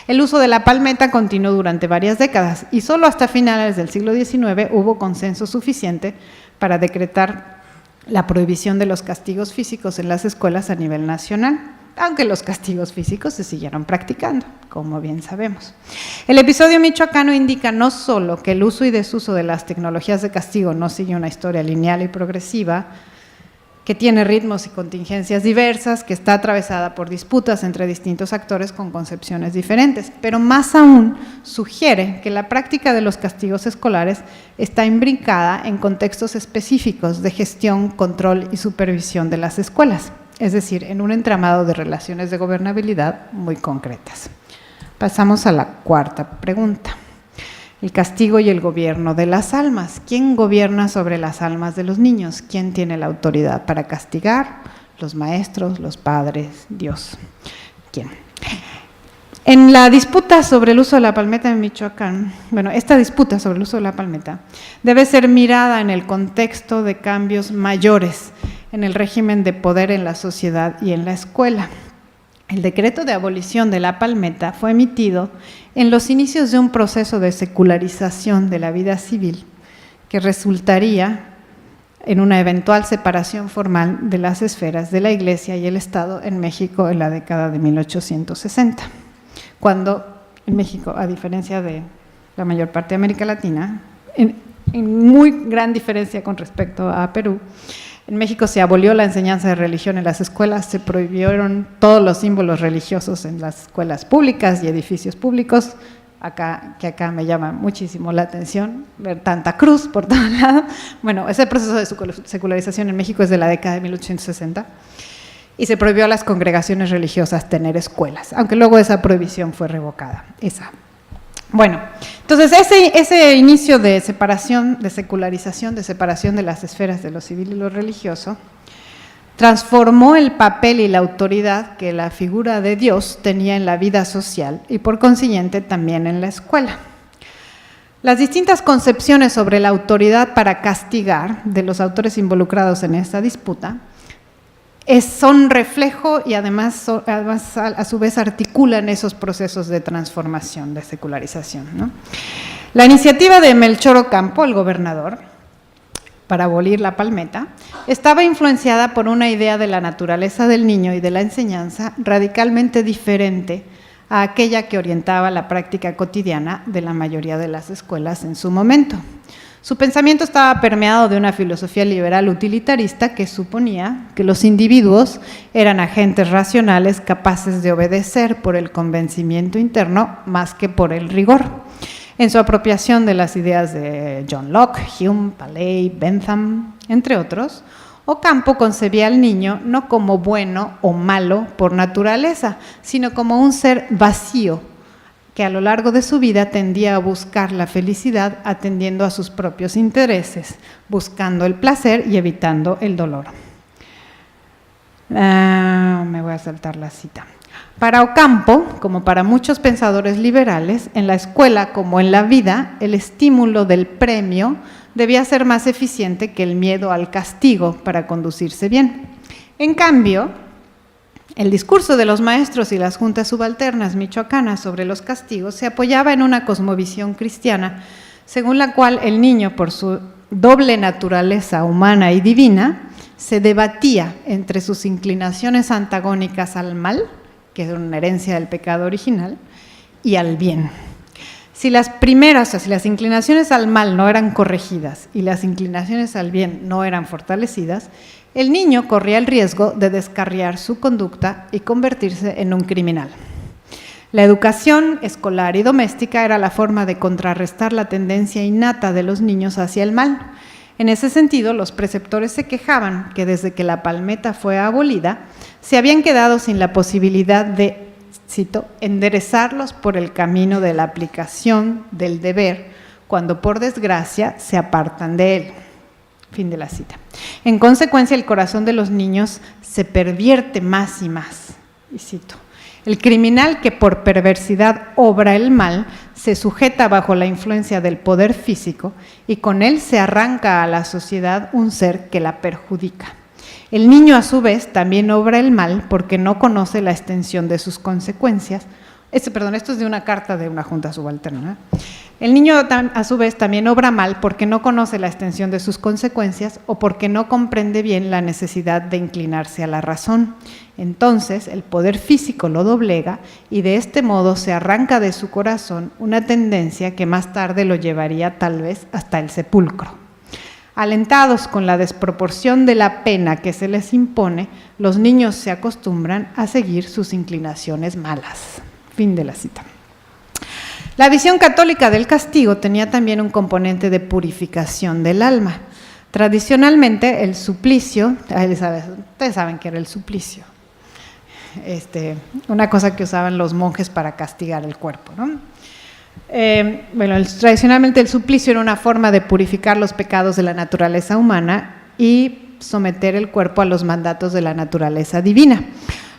El uso de la palmeta continuó durante varias décadas y solo hasta finales del siglo XIX hubo consenso suficiente para decretar la prohibición de los castigos físicos en las escuelas a nivel nacional, aunque los castigos físicos se siguieron practicando, como bien sabemos. El episodio michoacano indica no solo que el uso y desuso de las tecnologías de castigo no sigue una historia lineal y progresiva, que tiene ritmos y contingencias diversas, que está atravesada por disputas entre distintos actores con concepciones diferentes, pero más aún sugiere que la práctica de los castigos escolares está imbricada en contextos específicos de gestión, control y supervisión de las escuelas, es decir, en un entramado de relaciones de gobernabilidad muy concretas. Pasamos a la cuarta pregunta. El castigo y el gobierno de las almas. ¿Quién gobierna sobre las almas de los niños? ¿Quién tiene la autoridad para castigar? Los maestros, los padres, Dios. ¿Quién? En la disputa sobre el uso de la palmeta en Michoacán, esta disputa sobre el uso de la palmeta debe ser mirada en el contexto de cambios mayores en el régimen de poder en la sociedad y en la escuela. El decreto de abolición de la palmeta fue emitido en los inicios de un proceso de secularización de la vida civil que resultaría en una eventual separación formal de las esferas de la Iglesia y el Estado en México en la década de 1860, cuando en México, a diferencia de la mayor parte de América Latina, en muy gran diferencia con respecto a Perú, en México se abolió la enseñanza de religión en las escuelas, se prohibieron todos los símbolos religiosos en las escuelas públicas y edificios públicos. Acá me llama muchísimo la atención ver tanta cruz por todos lados. Ese proceso de secularización en México es de la década de 1860. y se prohibió a las congregaciones religiosas tener escuelas, aunque luego esa prohibición fue revocada. Bueno, entonces ese inicio de separación, de secularización, de separación de las esferas de lo civil y lo religioso, transformó el papel y la autoridad que la figura de Dios tenía en la vida social y por consiguiente también en la escuela. Las distintas concepciones sobre la autoridad para castigar de los autores involucrados en esta disputa son reflejo y además a su vez articulan esos procesos de transformación, de secularización, ¿no? La iniciativa de Melchor Ocampo, el gobernador, para abolir la palmeta, estaba influenciada por una idea de la naturaleza del niño y de la enseñanza radicalmente diferente a aquella que orientaba la práctica cotidiana de la mayoría de las escuelas en su momento. Su pensamiento estaba permeado de una filosofía liberal utilitarista que suponía que los individuos eran agentes racionales capaces de obedecer por el convencimiento interno más que por el rigor. En su apropiación de las ideas de John Locke, Hume, Paley, Bentham, entre otros, Ocampo concebía al niño no como bueno o malo por naturaleza, sino como un ser vacío, que a lo largo de su vida tendía a buscar la felicidad atendiendo a sus propios intereses, buscando el placer y evitando el dolor. Me voy a saltar la cita. Para Ocampo, como para muchos pensadores liberales, en la escuela como en la vida, el estímulo del premio debía ser más eficiente que el miedo al castigo para conducirse bien. En cambio, el discurso de los maestros y las juntas subalternas michoacanas sobre los castigos se apoyaba en una cosmovisión cristiana, según la cual el niño, por su doble naturaleza humana y divina, se debatía entre sus inclinaciones antagónicas al mal, que es una herencia del pecado original, y al bien. Si las primeras, o sea, si las inclinaciones al mal no eran corregidas y las inclinaciones al bien no eran fortalecidas, el niño corría el riesgo de descarriar su conducta y convertirse en un criminal. La educación escolar y doméstica era la forma de contrarrestar la tendencia innata de los niños hacia el mal. En ese sentido, los preceptores se quejaban que desde que la palmeta fue abolida, se habían quedado sin la posibilidad de, cito, enderezarlos por el camino de la aplicación del deber, cuando por desgracia se apartan de él. Fin de la cita. En consecuencia, el corazón de los niños se pervierte más y más. Y cito, el criminal que por perversidad obra el mal se sujeta bajo la influencia del poder físico y con él se arranca a la sociedad un ser que la perjudica. El niño a su vez también obra el mal porque no conoce la extensión de sus consecuencias. Esto es de una carta de una junta subalterna. El niño a su vez también obra mal porque no conoce la extensión de sus consecuencias o porque no comprende bien la necesidad de inclinarse a la razón. Entonces el poder físico lo doblega y de este modo se arranca de su corazón una tendencia que más tarde lo llevaría tal vez hasta el sepulcro. Alentados con la desproporción de la pena que se les impone, los niños se acostumbran a seguir sus inclinaciones malas. Fin de la cita. La visión católica del castigo tenía también un componente de purificación del alma. Tradicionalmente el suplicio, ustedes saben qué era el suplicio, una cosa que usaban los monjes para castigar el cuerpo, ¿no? Tradicionalmente el suplicio era una forma de purificar los pecados de la naturaleza humana y someter el cuerpo a los mandatos de la naturaleza divina.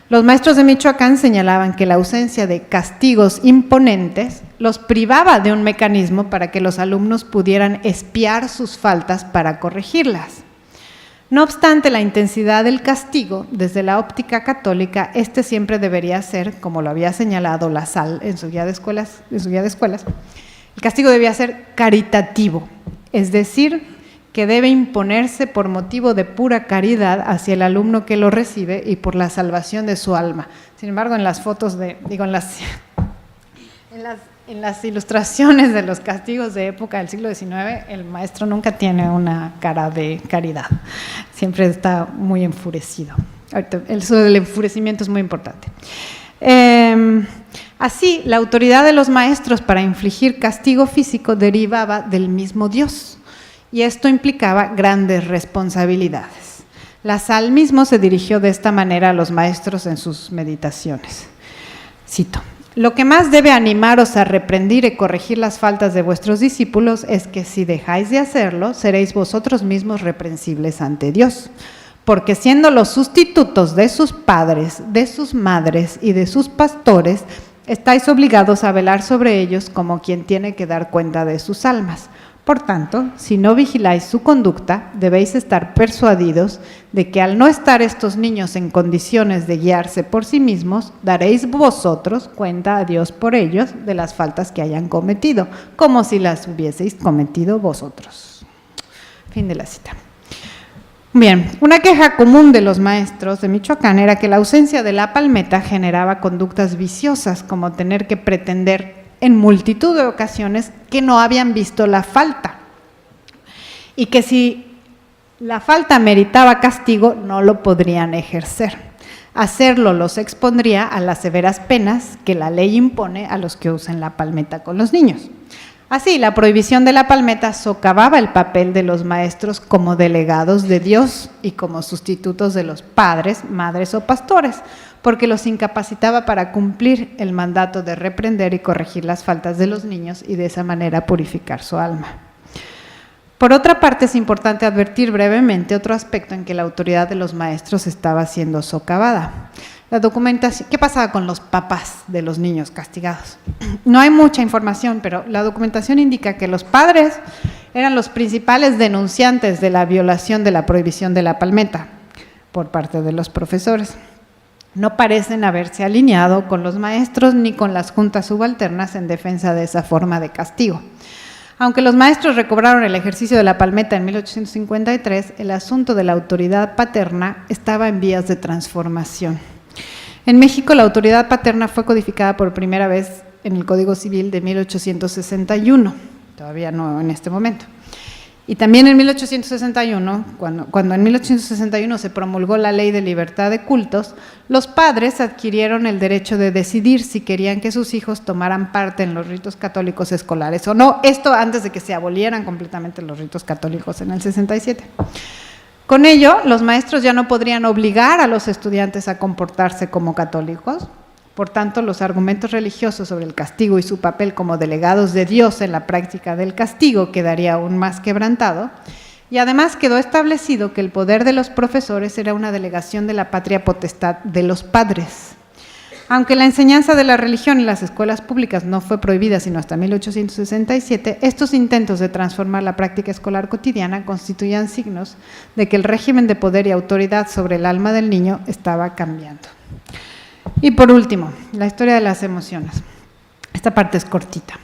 Los maestros de Michoacán señalaban que la ausencia de castigos imponentes los privaba de un mecanismo para que los alumnos pudieran expiar sus faltas para corregirlas. No obstante la intensidad del castigo, desde la óptica católica, siempre debería ser, como lo había señalado Lassalle en su guía de escuelas, el castigo debía ser caritativo, es decir, que debe imponerse por motivo de pura caridad hacia el alumno que lo recibe y por la salvación de su alma. Sin embargo, en las fotos en las ilustraciones de los castigos de época del siglo XIX, el maestro nunca tiene una cara de caridad, siempre está muy enfurecido. Eso del enfurecimiento es muy importante. Así, la autoridad de los maestros para infligir castigo físico derivaba del mismo Dios. Y esto implicaba grandes responsabilidades. La sal mismo se dirigió de esta manera a los maestros en sus meditaciones. Cito: lo que más debe animaros a reprender y corregir las faltas de vuestros discípulos es que si dejáis de hacerlo, seréis vosotros mismos reprensibles ante Dios. Porque siendo los sustitutos de sus padres, de sus madres y de sus pastores, estáis obligados a velar sobre ellos como quien tiene que dar cuenta de sus almas. Por tanto, si no vigiláis su conducta, debéis estar persuadidos de que al no estar estos niños en condiciones de guiarse por sí mismos, daréis vosotros cuenta a Dios por ellos de las faltas que hayan cometido, como si las hubieseis cometido vosotros. Fin de la cita. Bien, una queja común de los maestros de Michoacán era que la ausencia de la palmeta generaba conductas viciosas, como tener que pretender en multitud de ocasiones que no habían visto la falta y que si la falta meritaba castigo no lo podrían ejercer. Hacerlo los expondría a las severas penas que la ley impone a los que usen la palmeta con los niños. Así, la prohibición de la palmeta socavaba el papel de los maestros como delegados de Dios y como sustitutos de los padres, madres o pastores, porque los incapacitaba para cumplir el mandato de reprender y corregir las faltas de los niños y de esa manera purificar su alma. Por otra parte, es importante advertir brevemente otro aspecto en que la autoridad de los maestros estaba siendo socavada. La documentación, ¿qué pasaba con los papás de los niños castigados? No hay mucha información, pero la documentación indica que los padres eran los principales denunciantes de la violación de la prohibición de la palmeta por parte de los profesores. No parecen haberse alineado con los maestros ni con las juntas subalternas en defensa de esa forma de castigo. Aunque los maestros recobraron el ejercicio de la palmeta en 1853, el asunto de la autoridad paterna estaba en vías de transformación. En México, la autoridad paterna fue codificada por primera vez en el Código Civil de 1861, todavía no en este momento. Y también en 1861, cuando en 1861 se promulgó la Ley de Libertad de Cultos, los padres adquirieron el derecho de decidir si querían que sus hijos tomaran parte en los ritos católicos escolares o no, esto antes de que se abolieran completamente los ritos católicos en el 67. Con ello, los maestros ya no podrían obligar a los estudiantes a comportarse como católicos. Por tanto, los argumentos religiosos sobre el castigo y su papel como delegados de Dios en la práctica del castigo quedaría aún más quebrantado. Y además quedó establecido que el poder de los profesores era una delegación de la patria potestad de los padres. Aunque la enseñanza de la religión en las escuelas públicas no fue prohibida sino hasta 1867, estos intentos de transformar la práctica escolar cotidiana constituían signos de que el régimen de poder y autoridad sobre el alma del niño estaba cambiando. Y por último, la historia de las emociones. Esta parte es cortita.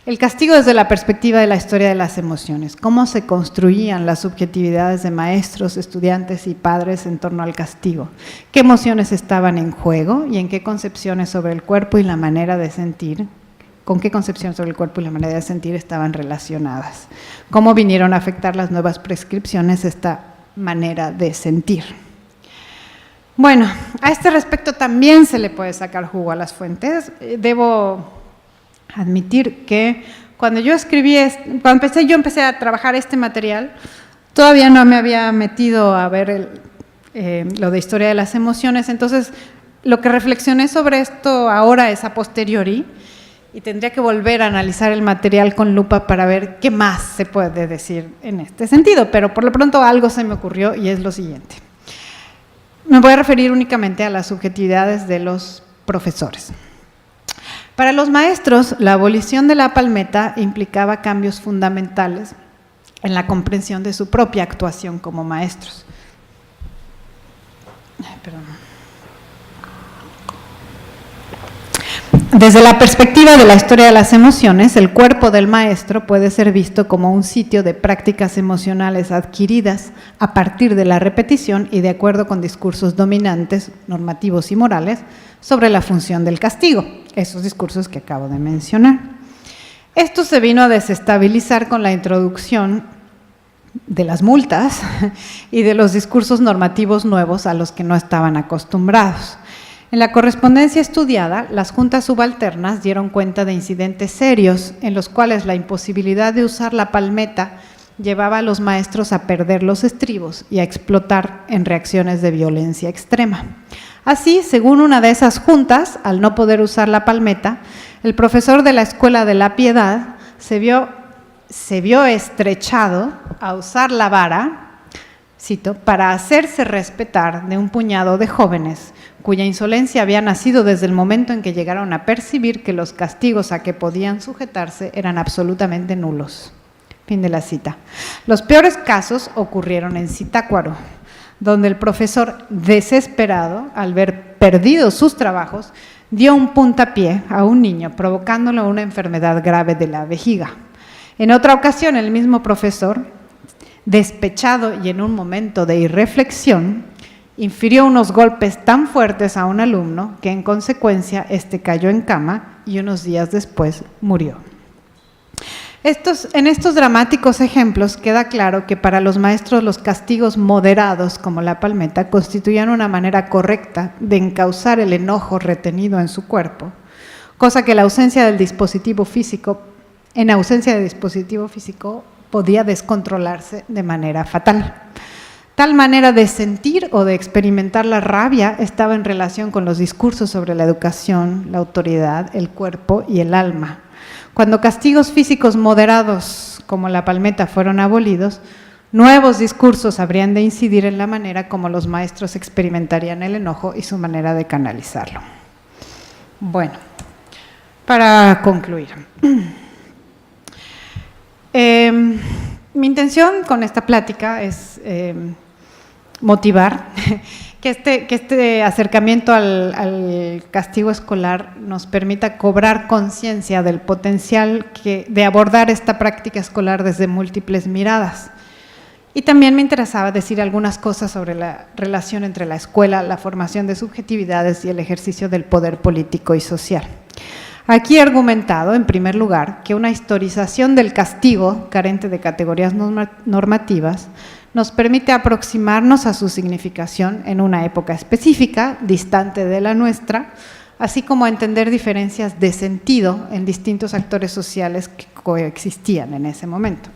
El castigo desde la perspectiva de la historia de las emociones. Cómo se construían las subjetividades de maestros, estudiantes y padres en torno al castigo. Qué emociones estaban en juego y en qué concepciones sobre el cuerpo y la manera de sentir, con qué concepciones sobre el cuerpo y la manera de sentir estaban relacionadas. Cómo vinieron a afectar las nuevas prescripciones esta manera de sentir. Bueno, a este respecto también se le puede sacar jugo a las fuentes. Debo admitir que cuando yo empecé a trabajar este material, todavía no me había metido a ver lo de historia de las emociones, entonces lo que reflexioné sobre esto ahora es a posteriori y tendría que volver a analizar el material con lupa para ver qué más se puede decir en este sentido, pero por lo pronto algo se me ocurrió y es lo siguiente. Me voy a referir únicamente a las subjetividades de los profesores. Para los maestros, la abolición de la palmeta implicaba cambios fundamentales en la comprensión de su propia actuación como maestros. Desde la perspectiva de la historia de las emociones, el cuerpo del maestro puede ser visto como un sitio de prácticas emocionales adquiridas a partir de la repetición y de acuerdo con discursos dominantes, normativos y morales, sobre la función del castigo, esos discursos que acabo de mencionar. Esto se vino a desestabilizar con la introducción de las multas y de los discursos normativos nuevos a los que no estaban acostumbrados. En la correspondencia estudiada, las juntas subalternas dieron cuenta de incidentes serios en los cuales la imposibilidad de usar la palmeta llevaba a los maestros a perder los estribos y a explotar en reacciones de violencia extrema. Así, según una de esas juntas, al no poder usar la palmeta, el profesor de la Escuela de la Piedad se vio estrechado a usar la vara, cito, para hacerse respetar de un puñado de jóvenes cuya insolencia había nacido desde el momento en que llegaron a percibir que los castigos a que podían sujetarse eran absolutamente nulos. Fin de la cita. Los peores casos ocurrieron en Zitácuaro, donde el profesor, desesperado al ver perdidos sus trabajos, dio un puntapié a un niño, provocándole una enfermedad grave de la vejiga. En otra ocasión, el mismo profesor, despechado y en un momento de irreflexión, infirió unos golpes tan fuertes a un alumno que en consecuencia éste cayó en cama y unos días después murió. En estos dramáticos ejemplos queda claro que para los maestros los castigos moderados como la palmeta constituían una manera correcta de encauzar el enojo retenido en su cuerpo, cosa que en ausencia de dispositivo físico podía descontrolarse de manera fatal. Tal manera de sentir o de experimentar la rabia estaba en relación con los discursos sobre la educación, la autoridad, el cuerpo y el alma. Cuando castigos físicos moderados como la palmeta fueron abolidos, nuevos discursos habrían de incidir en la manera como los maestros experimentarían el enojo y su manera de canalizarlo. Bueno, para concluir. Mi intención con esta plática es motivar que este acercamiento al castigo escolar nos permita cobrar conciencia del potencial de abordar esta práctica escolar desde múltiples miradas. Y también me interesaba decir algunas cosas sobre la relación entre la escuela, la formación de subjetividades y el ejercicio del poder político y social. Aquí he argumentado, en primer lugar, que una historización del castigo, carente de categorías normativas, nos permite aproximarnos a su significación en una época específica, distante de la nuestra, así como a entender diferencias de sentido en distintos actores sociales que coexistían en ese momento.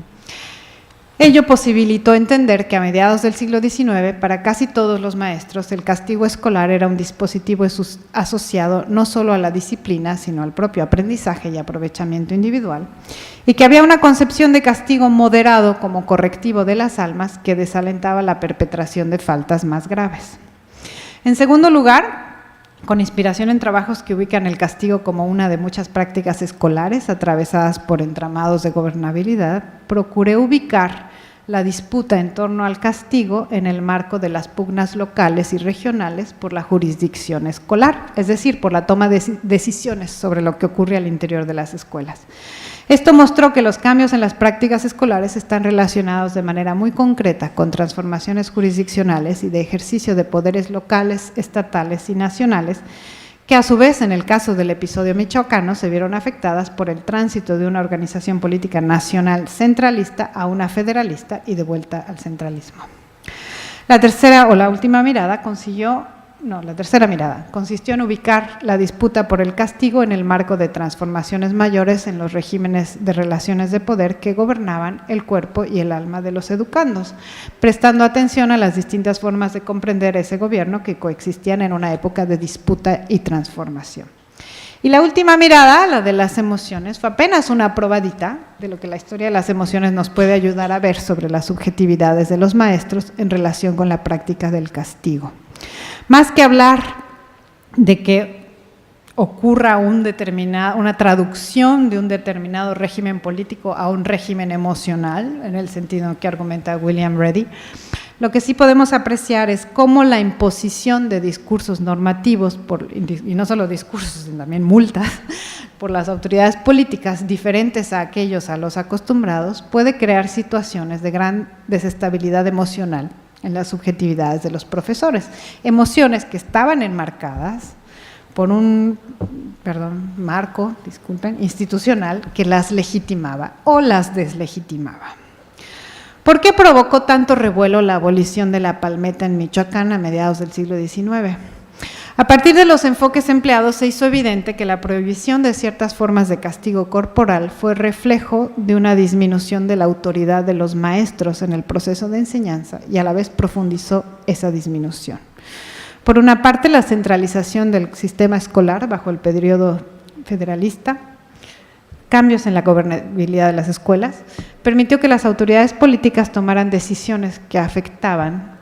Ello posibilitó entender que a mediados del siglo XIX, para casi todos los maestros, el castigo escolar era un dispositivo asociado no solo a la disciplina, sino al propio aprendizaje y aprovechamiento individual, y que había una concepción de castigo moderado como correctivo de las almas que desalentaba la perpetración de faltas más graves. En segundo lugar, con inspiración en trabajos que ubican el castigo como una de muchas prácticas escolares atravesadas por entramados de gobernabilidad, procuré ubicar la disputa en torno al castigo en el marco de las pugnas locales y regionales por la jurisdicción escolar, es decir, por la toma de decisiones sobre lo que ocurre al interior de las escuelas. Esto mostró que los cambios en las prácticas escolares están relacionados de manera muy concreta con transformaciones jurisdiccionales y de ejercicio de poderes locales, estatales y nacionales, que a su vez, en el caso del episodio michoacano, se vieron afectadas por el tránsito de una organización política nacional centralista a una federalista y de vuelta al centralismo. La tercera mirada consistió en ubicar la disputa por el castigo en el marco de transformaciones mayores en los regímenes de relaciones de poder que gobernaban el cuerpo y el alma de los educandos, prestando atención a las distintas formas de comprender ese gobierno que coexistían en una época de disputa y transformación. Y la última mirada, la de las emociones, fue apenas una probadita de lo que la historia de las emociones nos puede ayudar a ver sobre las subjetividades de los maestros en relación con la práctica del castigo. Más que hablar de que ocurra una traducción de un determinado régimen político a un régimen emocional, en el sentido que argumenta William Reddy, lo que sí podemos apreciar es cómo la imposición de discursos normativos, y no solo discursos, sino también multas, por las autoridades políticas diferentes a aquellos a los acostumbrados, puede crear situaciones de gran desestabilidad emocional en las subjetividades de los profesores, emociones que estaban enmarcadas por un marco institucional que las legitimaba o las deslegitimaba. ¿Por qué provocó tanto revuelo la abolición de la palmeta en Michoacán a mediados del siglo XIX? A partir de los enfoques empleados se hizo evidente que la prohibición de ciertas formas de castigo corporal fue reflejo de una disminución de la autoridad de los maestros en el proceso de enseñanza y a la vez profundizó esa disminución. Por una parte, la centralización del sistema escolar bajo el periodo federalista, cambios en la gobernabilidad de las escuelas, permitió que las autoridades políticas tomaran decisiones que afectaban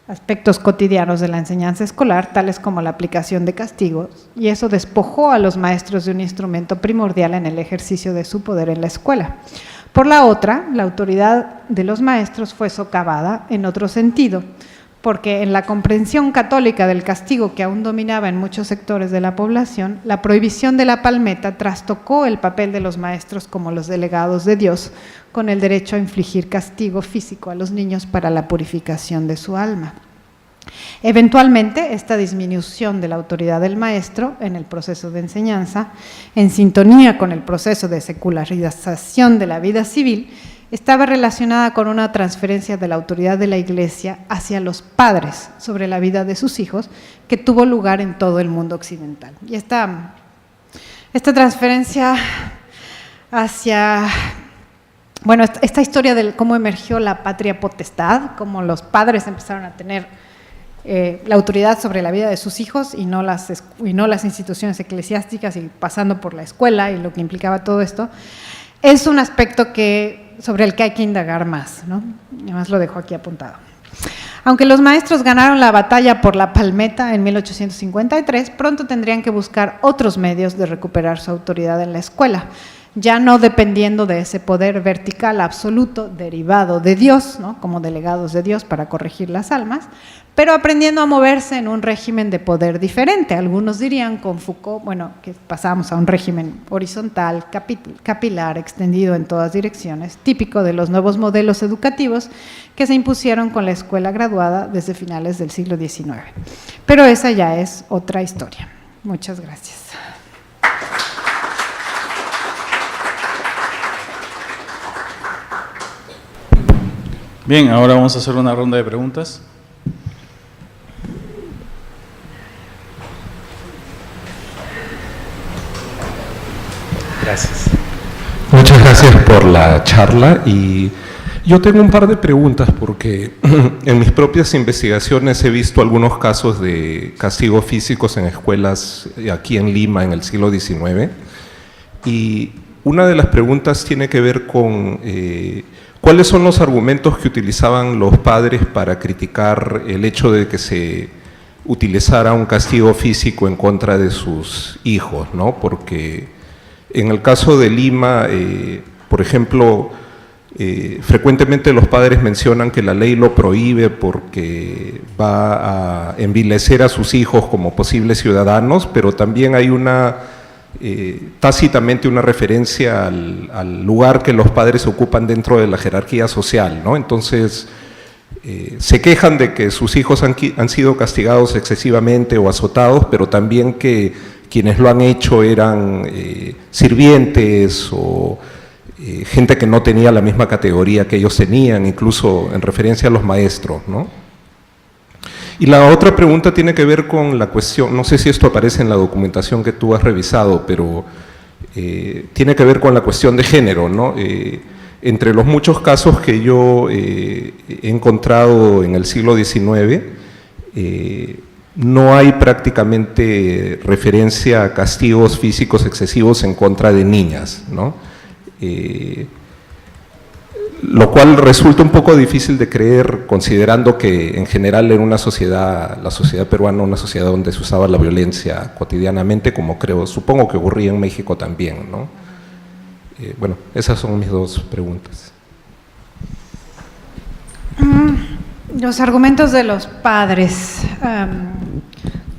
aspectos cotidianos de la enseñanza escolar, tales como la aplicación de castigos, y eso despojó a los maestros de un instrumento primordial en el ejercicio de su poder en la escuela. Por la otra, la autoridad de los maestros fue socavada en otro sentido, porque en la comprensión católica del castigo que aún dominaba en muchos sectores de la población, la prohibición de la palmeta trastocó el papel de los maestros como los delegados de Dios, con el derecho a infligir castigo físico a los niños para la purificación de su alma. Eventualmente, esta disminución de la autoridad del maestro en el proceso de enseñanza, en sintonía con el proceso de secularización de la vida civil, estaba relacionada con una transferencia de la autoridad de la Iglesia hacia los padres sobre la vida de sus hijos, que tuvo lugar en todo el mundo occidental. Y esta transferencia hacia, bueno, esta historia de cómo emergió la patria potestad, cómo los padres empezaron a tener la autoridad sobre la vida de sus hijos y no las instituciones eclesiásticas, y pasando por la escuela y lo que implicaba todo esto, es un aspecto sobre el que hay que indagar más, ¿no? Además lo dejo aquí apuntado. Aunque los maestros ganaron la batalla por la palmeta en 1853, pronto tendrían que buscar otros medios de recuperar su autoridad en la escuela, ya no dependiendo de ese poder vertical absoluto derivado de Dios, ¿no?, como delegados de Dios para corregir las almas, pero aprendiendo a moverse en un régimen de poder diferente. Algunos dirían con Foucault, bueno, que pasamos a un régimen horizontal, capilar, extendido en todas direcciones, típico de los nuevos modelos educativos que se impusieron con la escuela graduada desde finales del siglo XIX. Pero esa ya es otra historia. Muchas gracias. Bien, ahora vamos a hacer una ronda de preguntas. Gracias. Muchas gracias por la charla, y yo tengo un par de preguntas porque en mis propias investigaciones he visto algunos casos de castigos físicos en escuelas aquí en Lima en el siglo XIX, y una de las preguntas tiene que ver con ¿cuáles son los argumentos que utilizaban los padres para criticar el hecho de que se utilizara un castigo físico en contra de sus hijos, ¿no? Porque en el caso de Lima, por ejemplo, frecuentemente los padres mencionan que la ley lo prohíbe porque va a envilecer a sus hijos como posibles ciudadanos, pero también hay tácitamente una referencia al lugar que los padres ocupan dentro de la jerarquía social, ¿no? Entonces, se quejan de que sus hijos han sido castigados excesivamente o azotados, pero también que quienes lo han hecho eran sirvientes o gente que no tenía la misma categoría que ellos tenían, incluso en referencia a los maestros, ¿no? Y la otra pregunta tiene que ver con la cuestión, no sé si esto aparece en la documentación que tú has revisado, pero tiene que ver con la cuestión de género, ¿no? Entre los muchos casos que yo he encontrado en el siglo XIX, no hay prácticamente referencia a castigos físicos excesivos en contra de niñas, ¿no? Lo cual resulta un poco difícil de creer, considerando que en general en la sociedad peruana, una sociedad donde se usaba la violencia cotidianamente, como supongo que ocurría en México también, ¿no? Bueno, esas son mis dos preguntas. Los argumentos de los padres,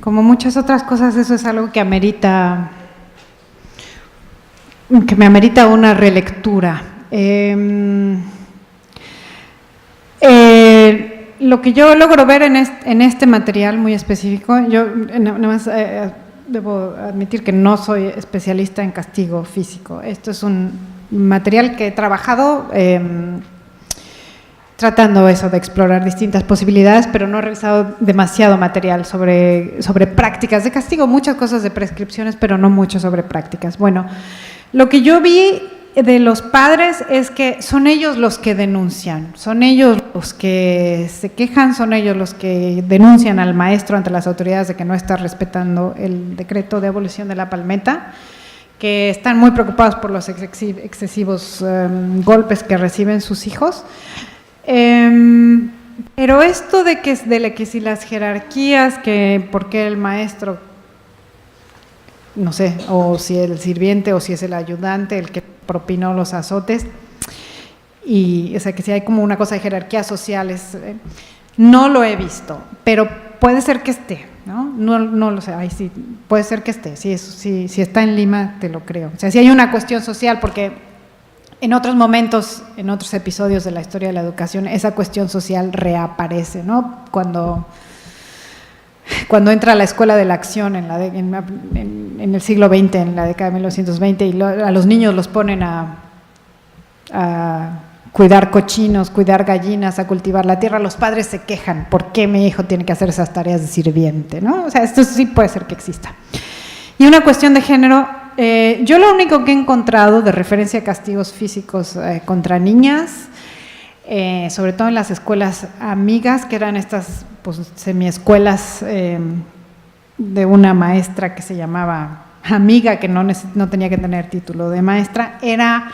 como muchas otras cosas, eso es algo que me amerita una relectura. Lo que yo logro ver en este material muy específico, yo nada más debo admitir que no soy especialista en castigo físico. Esto es un material que he trabajado tratando eso de explorar distintas posibilidades, pero no he revisado demasiado material sobre prácticas de castigo, muchas cosas de prescripciones, pero no mucho sobre prácticas. Bueno, lo que yo vi de los padres es que son ellos los que denuncian, son ellos los que se quejan, son ellos los que denuncian al maestro ante las autoridades de que no está respetando el decreto de abolición de la palmeta, que están muy preocupados por los excesivos golpes que reciben sus hijos. Pero esto de que si las jerarquías, que por qué el maestro, no sé, o si el sirviente o si es el ayudante el que propinó los azotes, y o sea que si hay como una cosa de jerarquías sociales, no lo he visto, pero puede ser que esté, ¿no? No lo sé, ahí sí, puede ser que esté, si está en Lima te lo creo. O sea, si hay una cuestión social, porque en otros momentos, en otros episodios de la historia de la educación, esa cuestión social reaparece, ¿no? Cuando entra la Escuela de la Acción en el siglo XX, en la década de 1920, y a los niños los ponen a cuidar cochinos, cuidar gallinas, a cultivar la tierra, los padres se quejan, ¿por qué mi hijo tiene que hacer esas tareas de sirviente? ¿No? O sea, esto sí puede ser que exista. Y una cuestión de género, yo lo único que he encontrado de referencia a castigos físicos contra niñas, sobre todo en las escuelas amigas, que eran estas pues, semiescuelas de una maestra que se llamaba amiga, que no tenía que tener título de maestra, era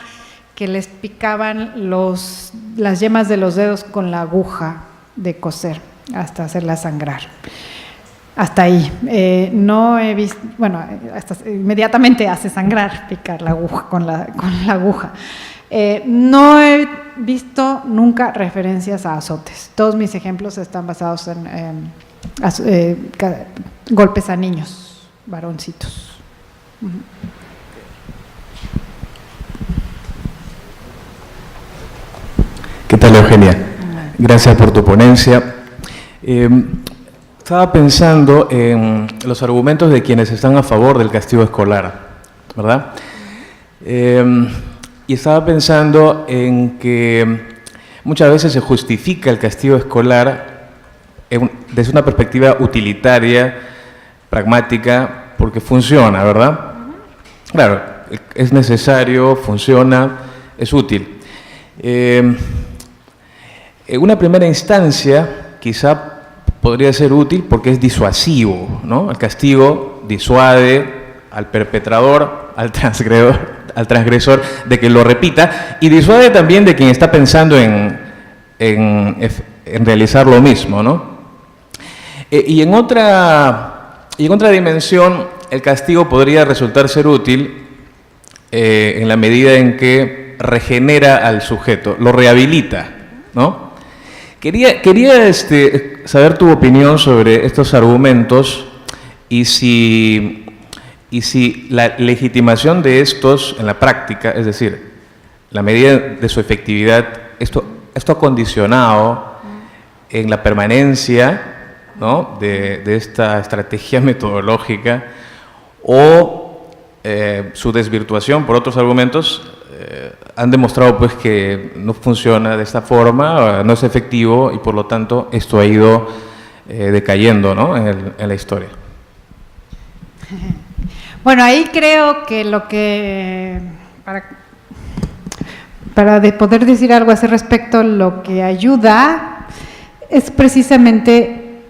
que les picaban las yemas de los dedos con la aguja de coser hasta hacerla sangrar. Hasta ahí. No he visto, bueno, inmediatamente hace sangrar picar la aguja con la aguja. No he visto nunca referencias a azotes. Todos mis ejemplos están basados en golpes a niños, varoncitos. ¿Qué tal, Eugenia? Gracias por tu ponencia. Estaba pensando en los argumentos de quienes están a favor del castigo escolar, ¿verdad? Y estaba pensando en que muchas veces se justifica el castigo escolar desde una perspectiva utilitaria, pragmática, porque funciona, ¿verdad? Claro, es necesario, funciona, es útil. En una primera instancia, quizá podría ser útil porque es disuasivo, ¿no? El castigo disuade al perpetrador, al transgresor de que lo repita, y disuade también de quien está pensando en realizar lo mismo, ¿no? Y en otra dimensión, el castigo podría resultar ser útil en la medida en que regenera al sujeto, lo rehabilita, ¿no? Quería saber tu opinión sobre estos argumentos y si la legitimación de estos en la práctica, es decir, la medida de su efectividad, esto ha condicionado en la permanencia, ¿no?, de esta estrategia metodológica o su desvirtuación por otros argumentos. Han demostrado pues que no funciona de esta forma, no es efectivo y por lo tanto esto ha ido decayendo, ¿no?, en la historia. Bueno, ahí creo que para poder decir algo a ese respecto, lo que ayuda es precisamente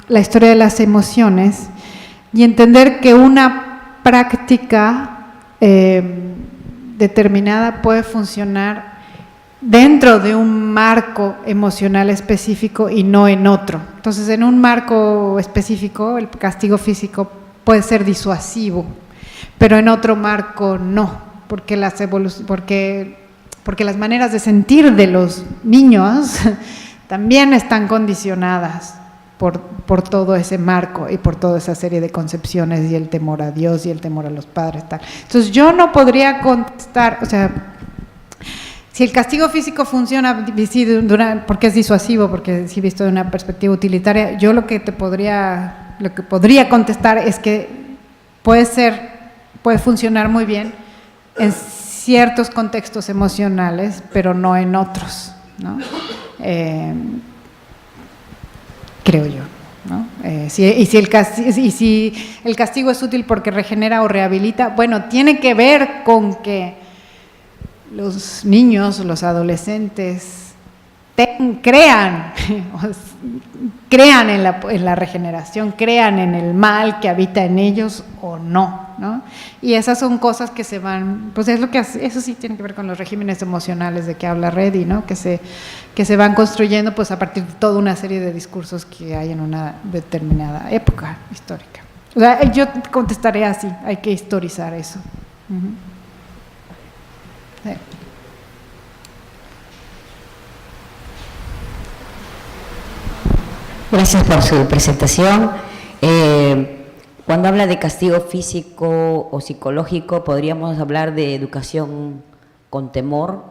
la historia de las emociones y entender que una práctica determinada puede funcionar dentro de un marco emocional específico y no en otro. Entonces, en un marco específico, el castigo físico puede ser disuasivo, pero en otro marco no, porque las maneras de sentir de los niños también están condicionadas por todo ese marco y por toda esa serie de concepciones y el temor a Dios y el temor a los padres, tal. Entonces yo no podría contestar, o sea, si el castigo físico funciona porque es disuasivo, porque sí visto de una perspectiva utilitaria, yo lo que podría contestar es que puede funcionar muy bien en ciertos contextos emocionales, pero no en otros, ¿no? Creo yo, ¿no? Si el castigo es útil porque regenera o rehabilita, bueno, tiene que ver con que los niños, los adolescentes crean en la regeneración, crean en el mal que habita en ellos o no, ¿no? Y esas son cosas que se van, pues es lo que hace, eso sí tiene que ver con los regímenes emocionales de que habla Reddy, ¿no? Que se van construyendo pues a partir de toda una serie de discursos que hay en una determinada época histórica. O sea, yo contestaré así, hay que historizar eso. Sí. Gracias por su presentación. Cuando habla de castigo físico o psicológico, podríamos hablar de educación con temor.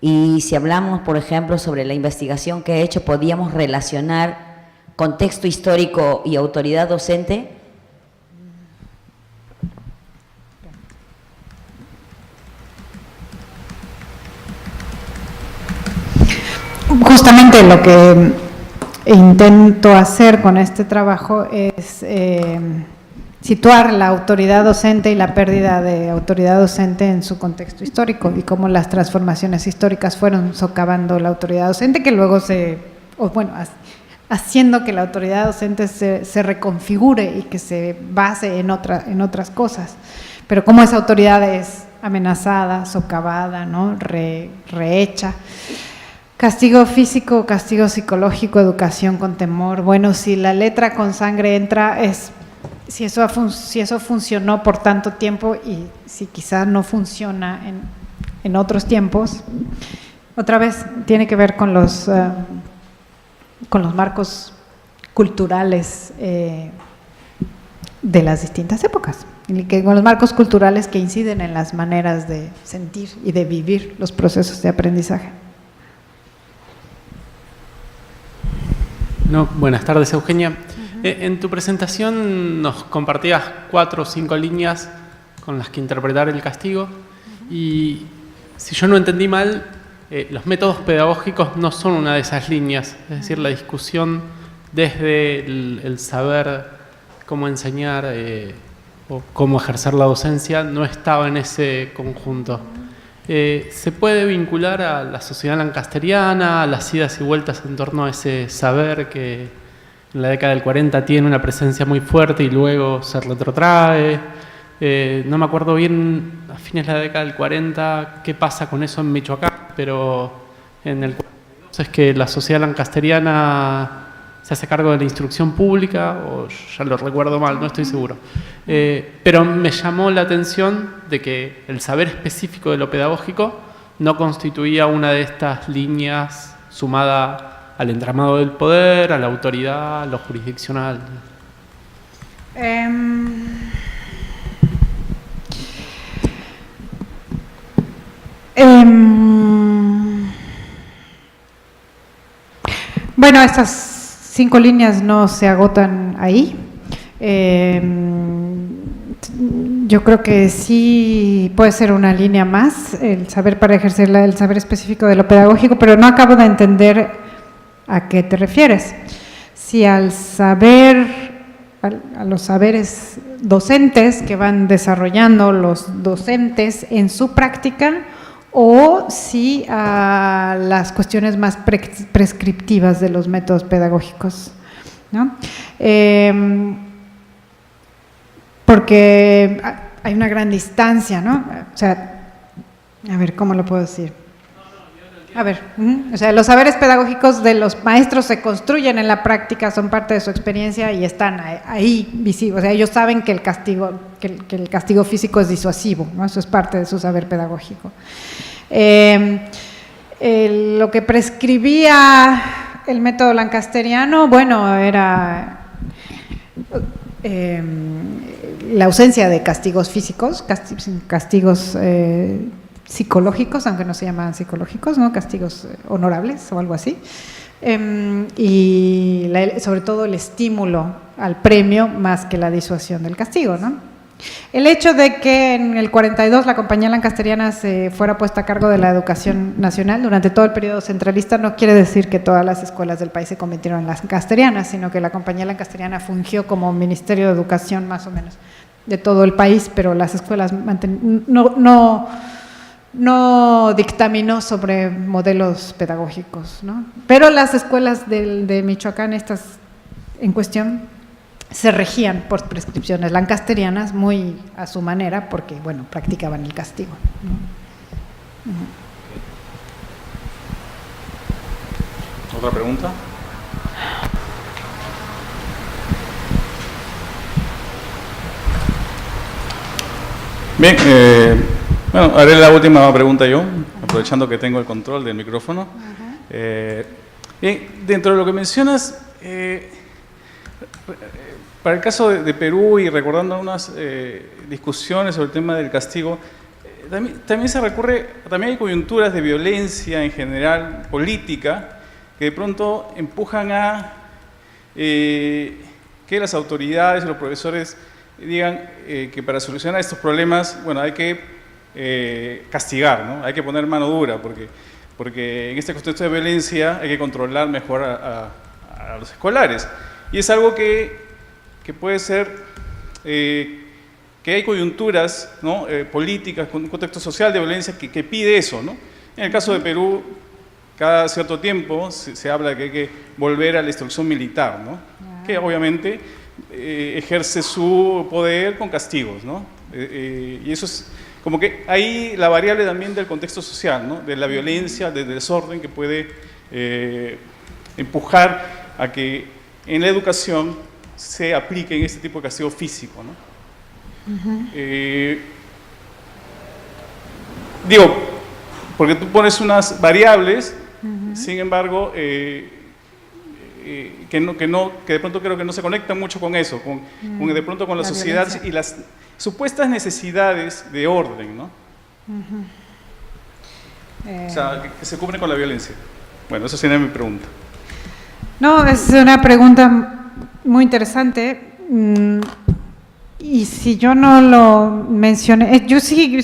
Y si hablamos, por ejemplo, sobre la investigación que he hecho, podríamos relacionar contexto histórico y autoridad docente. Justamente lo que intento hacer con este trabajo es situar la autoridad docente y la pérdida de autoridad docente en su contexto histórico y cómo las transformaciones históricas fueron socavando la autoridad docente, que luego haciendo que la autoridad docente se reconfigure y que se base en otras cosas. Pero cómo esa autoridad es amenazada, socavada, ¿no? Rehecha. Castigo físico, castigo psicológico, educación con temor. Bueno, si la letra con sangre entra, si eso funcionó por tanto tiempo y si quizá no funciona en otros tiempos, otra vez tiene que ver con los marcos culturales de las distintas épocas, con los marcos culturales que inciden en las maneras de sentir y de vivir los procesos de aprendizaje. No, buenas tardes, Eugenia. En tu presentación nos compartías 4 o 5 líneas con las que interpretar el castigo y si yo no entendí mal, los métodos pedagógicos no son una de esas líneas, es decir, la discusión desde el saber cómo enseñar o cómo ejercer la docencia no estaba en ese conjunto. ¿Se puede vincular a la sociedad lancasteriana, a las idas y vueltas en torno a ese saber que en la década del 40 tiene una presencia muy fuerte y luego se retrotrae? No me acuerdo bien, a fines de la década del 40, qué pasa con eso en Michoacán, pero en el 42 es que la sociedad lancasteriana se hace cargo de la instrucción pública, o ya lo recuerdo mal, no estoy seguro. Pero me llamó la atención de que el saber específico de lo pedagógico no constituía una de estas líneas sumada al entramado del poder, a la autoridad, a lo jurisdiccional. Bueno, estas 5 líneas no se agotan ahí. Yo creo que sí puede ser una línea más, el saber para ejercer el saber específico de lo pedagógico, pero no acabo de entender a qué te refieres. Si al saber, a los saberes docentes que van desarrollando los docentes en su práctica, o si a las cuestiones más prescriptivas de los métodos pedagógicos, ¿no? Porque hay una gran distancia, ¿no? O sea, a ver, ¿cómo lo puedo decir? A ver, o sea, los saberes pedagógicos de los maestros se construyen en la práctica, son parte de su experiencia y están ahí visibles. O sea, ellos saben que el castigo físico es disuasivo, ¿no? Eso es parte de su saber pedagógico. Lo que prescribía el método lancasteriano, bueno, era la ausencia de castigos físicos, castigos psicológicos, aunque no se llaman psicológicos, ¿no? Castigos honorables o algo así, y sobre todo el estímulo al premio más que la disuasión del castigo, ¿no? El hecho de que en el 42 la Compañía Lancasteriana se fuera puesta a cargo de la educación nacional durante todo el periodo centralista no quiere decir que todas las escuelas del país se convirtieron en lancasterianas, sino que la Compañía Lancasteriana fungió como Ministerio de Educación más o menos de todo el país, pero las escuelas no dictaminó sobre modelos pedagógicos, ¿no? Pero las escuelas de Michoacán, estas en cuestión, se regían por prescripciones lancasterianas muy a su manera porque, bueno, practicaban el castigo, ¿no? ¿Otra pregunta? Bien, bueno, haré la última pregunta yo, aprovechando que tengo el control del micrófono. Bien, dentro de lo que mencionas, para el caso de Perú y recordando algunas discusiones sobre el tema del castigo, también se recurre, también hay coyunturas de violencia en general, política, que de pronto empujan a que las autoridades y los profesores digan que para solucionar estos problemas, bueno, hay que castigar, ¿no? Hay que poner mano dura, porque en este contexto de violencia hay que controlar mejor a los escolares. Y es algo que puede ser que hay coyunturas, ¿no? Políticas, con un contexto social de violencia que pide eso, ¿no? En el caso de Perú, cada cierto tiempo se habla de que hay que volver a la instrucción militar, ¿no? Que obviamente ejerce su poder con castigos, ¿no? Y eso es como que ahí la variable también del contexto social, ¿no? De la violencia, del desorden que puede empujar a que en la educación se apliquen este tipo de castigo físico, ¿no? Digo, porque tú pones unas variables, sin embargo, que de pronto creo que no se conectan mucho con eso, con de pronto con la sociedad violencia y las supuestas necesidades de orden, ¿no? O sea, que se cubren con la violencia. Bueno, esa sería mi pregunta. No, es una pregunta muy interesante. Y si yo no lo mencioné, yo sí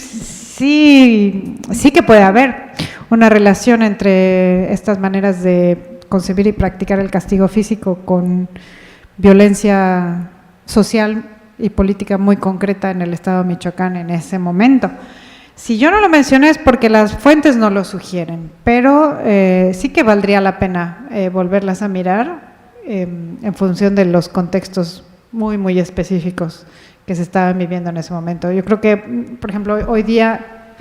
que puede haber una relación entre estas maneras de concebir y practicar el castigo físico con violencia social y política muy concreta en el estado de Michoacán en ese momento. Si yo no lo mencioné es porque las fuentes no lo sugieren, pero sí que valdría la pena volverlas a mirar en función de los contextos muy, muy específicos que se estaban viviendo en ese momento. Yo creo que, por ejemplo, hoy día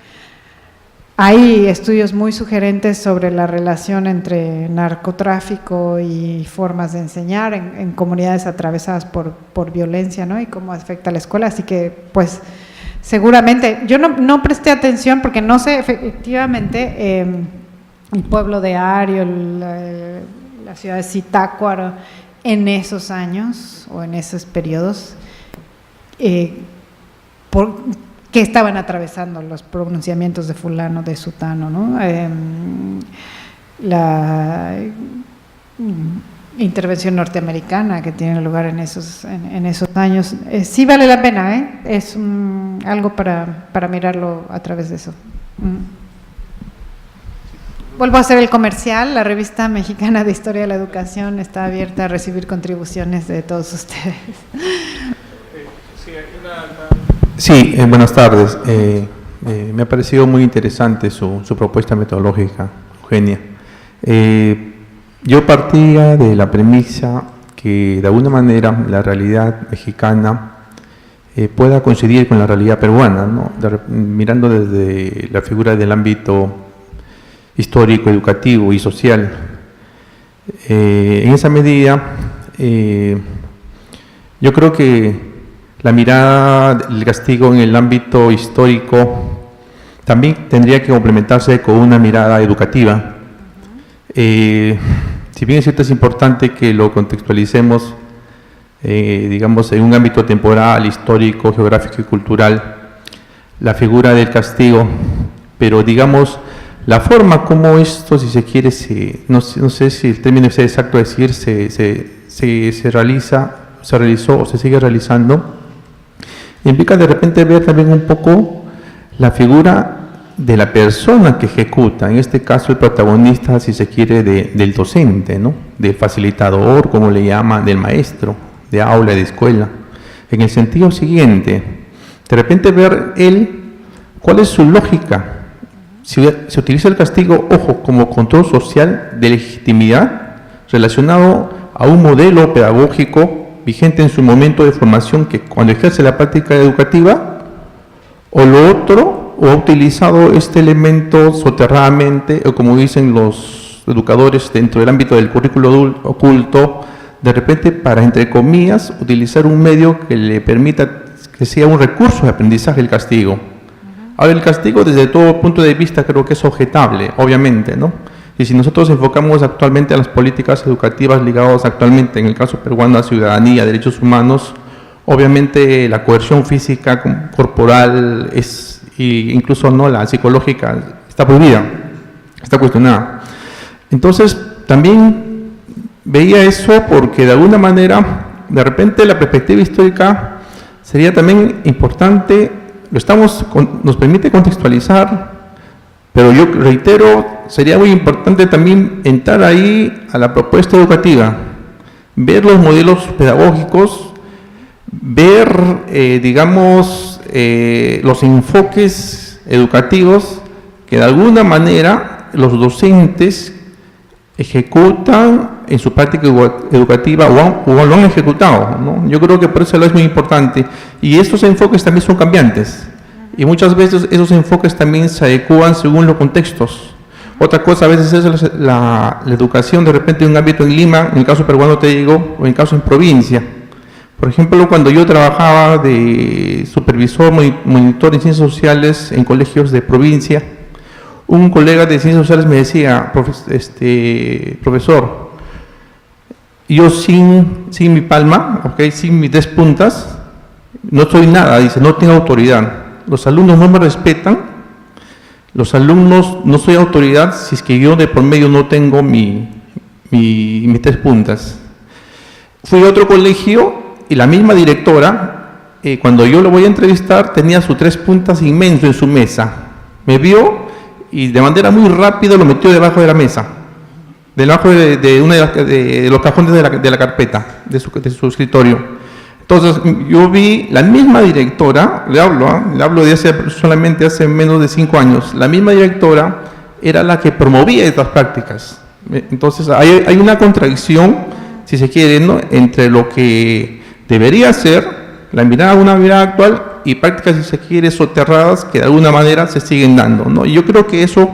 hay estudios muy sugerentes sobre la relación entre narcotráfico y formas de enseñar en comunidades atravesadas por violencia, ¿no? Y cómo afecta a la escuela, así que, pues, seguramente, yo no presté atención porque no sé efectivamente el pueblo de Ario, la ciudad de Zitácuaro, en esos años o en esos periodos, que estaban atravesando los pronunciamientos de fulano, de sutano, ¿no? La intervención norteamericana que tiene lugar en esos años, sí vale la pena, es algo para mirarlo a través de eso. Vuelvo a hacer el comercial, la revista mexicana de Historia de la Educación está abierta a recibir contribuciones de todos ustedes. Sí, buenas tardes. Me ha parecido muy interesante su propuesta metodológica, Eugenia. Yo partía de la premisa que de alguna manera la realidad mexicana pueda coincidir con la realidad peruana, ¿no? Mirando desde la figura del ámbito histórico, educativo y social. En esa medida, yo creo que la mirada del castigo en el ámbito histórico también tendría que complementarse con una mirada educativa. Si bien es cierto, es importante que lo contextualicemos, digamos, en un ámbito temporal, histórico, geográfico y cultural, la figura del castigo, pero digamos, la forma como esto, si se quiere, no sé si el término es exacto decir, se realizó o se sigue realizando, implica de repente ver también un poco la figura de la persona que ejecuta, en este caso el protagonista, si se quiere, del docente, ¿no? Del facilitador, como le llaman, del maestro, de aula, de escuela. En el sentido siguiente, de repente ver él cuál es su lógica. Si se utiliza el castigo, ojo, como control social de legitimidad relacionado a un modelo pedagógico vigente en su momento de formación que cuando ejerce la práctica educativa, o lo otro, o ha utilizado este elemento soterradamente, o como dicen los educadores dentro del ámbito del currículo oculto, de repente para, entre comillas, utilizar un medio que le permita que sea un recurso de aprendizaje el castigo. Ahora, el castigo desde todo punto de vista creo que es objetable, obviamente, ¿no? Y si nosotros enfocamos actualmente a las políticas educativas ligadas actualmente, en el caso peruano, a ciudadanía, derechos humanos, obviamente la coerción física, corporal, incluso no la psicológica, está prohibida, está cuestionada. Entonces, también veía eso porque de alguna manera, de repente la perspectiva histórica sería también importante, nos permite contextualizar, pero yo reitero, sería muy importante también entrar ahí a la propuesta educativa, ver los modelos pedagógicos, ver, digamos, los enfoques educativos que de alguna manera los docentes ejecutan en su práctica educativa o lo han ejecutado, ¿no? Yo creo que por eso es muy importante. Y estos enfoques también son cambiantes. Y muchas veces esos enfoques también se adecuan según los contextos. Otra cosa a veces es la educación de repente en un ámbito en Lima, en el caso peruano te digo, o en caso en provincia. Por ejemplo, cuando yo trabajaba de supervisor, monitor en ciencias sociales en colegios de provincia, un colega de ciencias sociales me decía, profesor, yo sin mi palma, ¿okay? Sin mis 10 puntas, no soy nada, dice, no tengo autoridad. Los alumnos no me respetan, los alumnos no soy autoridad si es que yo de por medio no tengo mis 3 puntas. Fui a otro colegio y la misma directora, cuando yo lo voy a entrevistar, tenía sus 3 puntas inmenso en su mesa. Me vio y de manera muy rápida lo metió debajo de la mesa, debajo de uno de los cajones de la carpeta, de su escritorio. Entonces, yo vi la misma directora, le hablo de solamente hace menos de 5 años, la misma directora era la que promovía estas prácticas. Entonces, hay una contradicción, si se quiere, ¿no?, entre lo que debería ser una mirada actual y prácticas, si se quiere, soterradas que de alguna manera se siguen dando, ¿no? Y yo creo que eso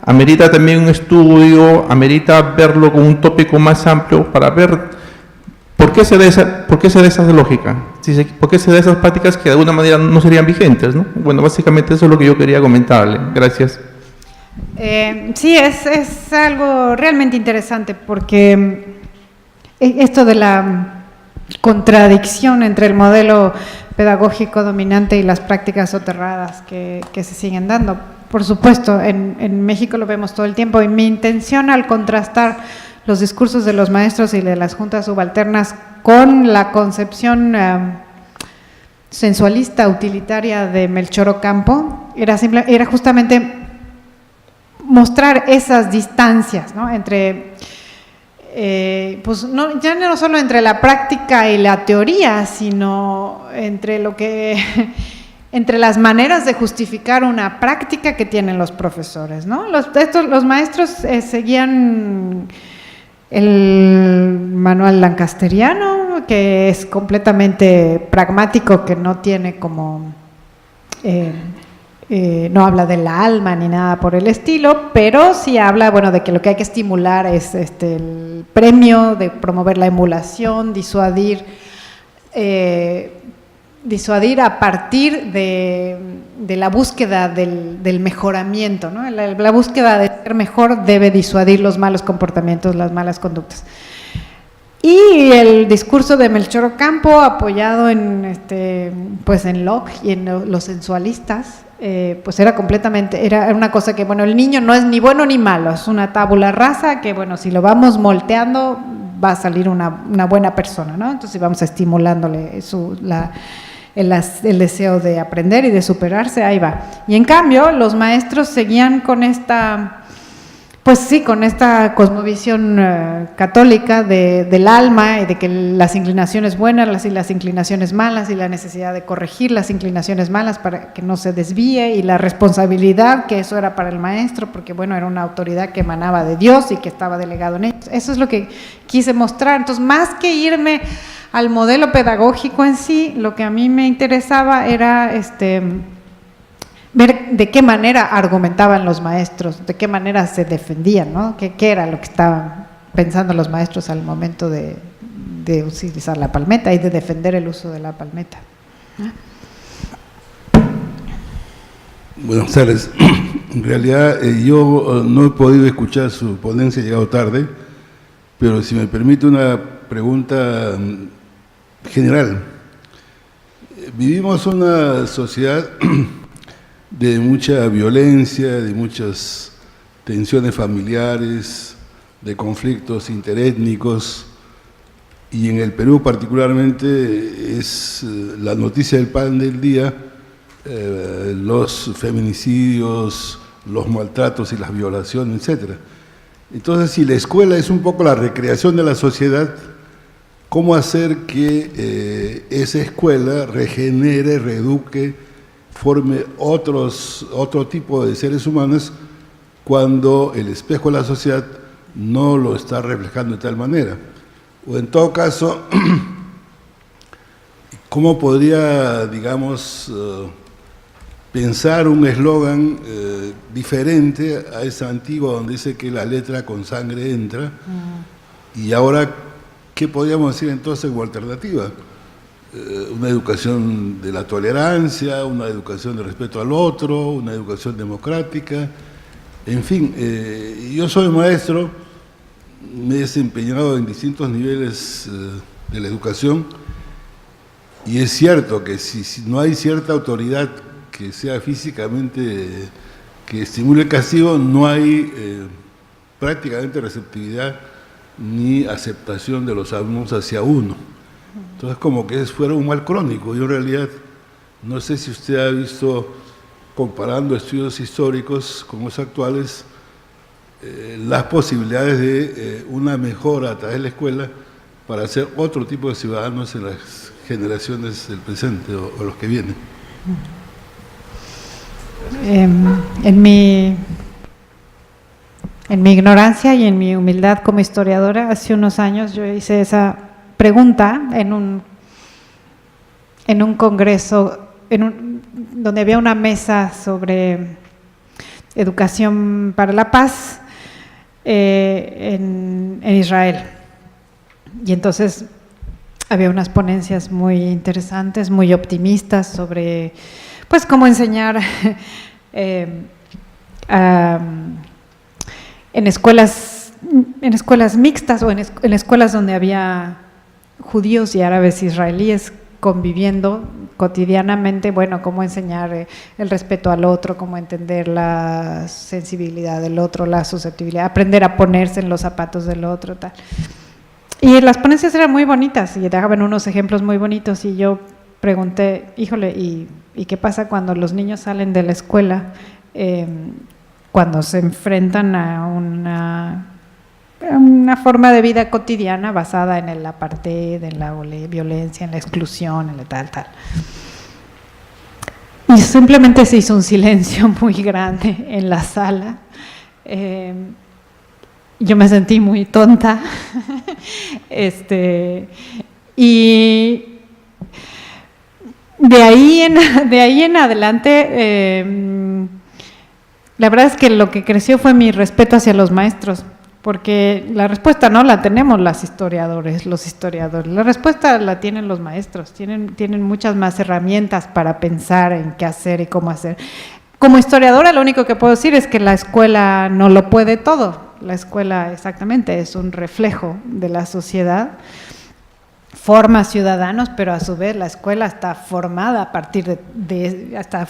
amerita también un estudio, amerita verlo con un tópico más amplio para ver por qué se da esa lógica, por qué se da esas prácticas que de alguna manera no serían vigentes, ¿no? Bueno, básicamente eso es lo que yo quería comentarle. Gracias. Sí, es algo realmente interesante porque esto de la contradicción entre el modelo pedagógico dominante y las prácticas soterradas que se siguen dando. Por supuesto, en México lo vemos todo el tiempo y mi intención al contrastar los discursos de los maestros y de las juntas subalternas con la concepción sensualista, utilitaria de Melchor Ocampo, era justamente mostrar esas distancias, ¿no?, entre pues ya no solo entre la práctica y la teoría, sino entre entre las maneras de justificar una práctica que tienen los profesores, ¿no? Los maestros seguían el manual lancasteriano, que es completamente pragmático, que no tiene como no habla del alma ni nada por el estilo, pero sí habla, bueno, de que lo que hay que estimular es el premio, de promover la emulación, disuadir a partir de la búsqueda del mejoramiento, ¿no? La búsqueda de ser mejor debe disuadir los malos comportamientos, las malas conductas. Y el discurso de Melchor Ocampo, apoyado en Locke y en los sensualistas, pues era una cosa que, bueno, el niño no es ni bueno ni malo, es una tabula rasa que, bueno, si lo vamos moldeando va a salir una buena persona, ¿no? Entonces vamos estimulándole el deseo de aprender y de superarse, ahí va. Y en cambio, los maestros seguían con esta, pues sí, con esta cosmovisión católica del alma y de que las inclinaciones buenas y las inclinaciones malas y la necesidad de corregir las inclinaciones malas para que no se desvíe y la responsabilidad, que eso era para el maestro, porque bueno, era una autoridad que emanaba de Dios y que estaba delegado en ellos. Eso es lo que quise mostrar. Entonces, más que irme al modelo pedagógico en sí, lo que a mí me interesaba era ver de qué manera argumentaban los maestros, de qué manera se defendían, ¿no? ¿Qué era lo que estaban pensando los maestros al momento de utilizar la palmeta y de defender el uso de la palmeta. Buenas tardes. En realidad yo no he podido escuchar su ponencia, he llegado tarde, pero si me permite una pregunta general. Vivimos una sociedad de mucha violencia, de muchas tensiones familiares, de conflictos interétnicos, y en el Perú particularmente es la noticia del pan del día, los feminicidios, los maltratos y las violaciones, etc. Entonces, si la escuela es un poco la recreación de la sociedad, ¿cómo hacer que esa escuela regenere, reeduque, forme otro tipo de seres humanos cuando el espejo de la sociedad no lo está reflejando de tal manera? O en todo caso, ¿cómo podría, digamos, pensar un eslogan diferente a esa antigua donde dice que la letra con sangre entra? Y ahora, ¿qué podríamos decir entonces como alternativa? Una educación de la tolerancia, una educación de respeto al otro, una educación democrática, en fin. Yo soy maestro, me he desempeñado en distintos niveles de la educación, y es cierto que si no hay cierta autoridad que sea físicamente, que estimule el castigo, no hay prácticamente receptividad ni aceptación de los alumnos hacia uno. Entonces, como que fuera un mal crónico. Yo en realidad no sé si usted ha visto, comparando estudios históricos con los actuales, las posibilidades de una mejora a través de la escuela para ser otro tipo de ciudadanos en las generaciones del presente o los que vienen. En mi ignorancia y en mi humildad como historiadora, hace unos años yo hice esa pregunta en un congreso donde había una mesa sobre educación para la paz en Israel. Y entonces había unas ponencias muy interesantes, muy optimistas sobre pues cómo enseñar en escuelas mixtas o en escuelas donde había judíos y árabes israelíes conviviendo cotidianamente, bueno, cómo enseñar el respeto al otro, cómo entender la sensibilidad del otro, la susceptibilidad, aprender a ponerse en los zapatos del otro, tal. Y las ponencias eran muy bonitas y daban unos ejemplos muy bonitos, y yo pregunté, híjole, ¿y qué pasa cuando los niños salen de la escuela, cuando se enfrentan a una forma de vida cotidiana basada en el apartheid, en la violencia, en la exclusión, en la tal? Y simplemente se hizo un silencio muy grande en la sala. Yo me sentí muy tonta. Y de ahí en adelante, la verdad es que lo que creció fue mi respeto hacia los maestros, porque la respuesta no la tenemos los historiadores, la respuesta la tienen los maestros, tienen muchas más herramientas para pensar en qué hacer y cómo hacer. Como historiadora, lo único que puedo decir es que la escuela no lo puede todo. La escuela exactamente es un reflejo de la sociedad, forma ciudadanos, pero a su vez la escuela está formada a partir está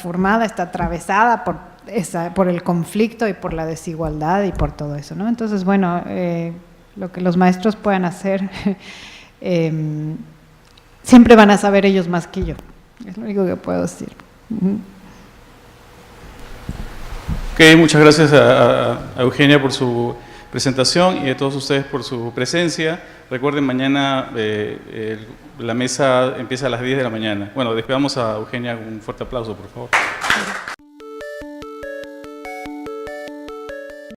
atravesada por el conflicto y por la desigualdad y por todo eso, ¿no? Entonces, bueno, lo que los maestros puedan hacer, siempre van a saber ellos más que yo. Es lo único que puedo decir. Ujú. Ok, muchas gracias a Eugenia por su presentación y a todos ustedes por su presencia. Recuerden, mañana la mesa empieza a las 10 de la mañana. Bueno, despedamos a Eugenia con un fuerte aplauso, por favor.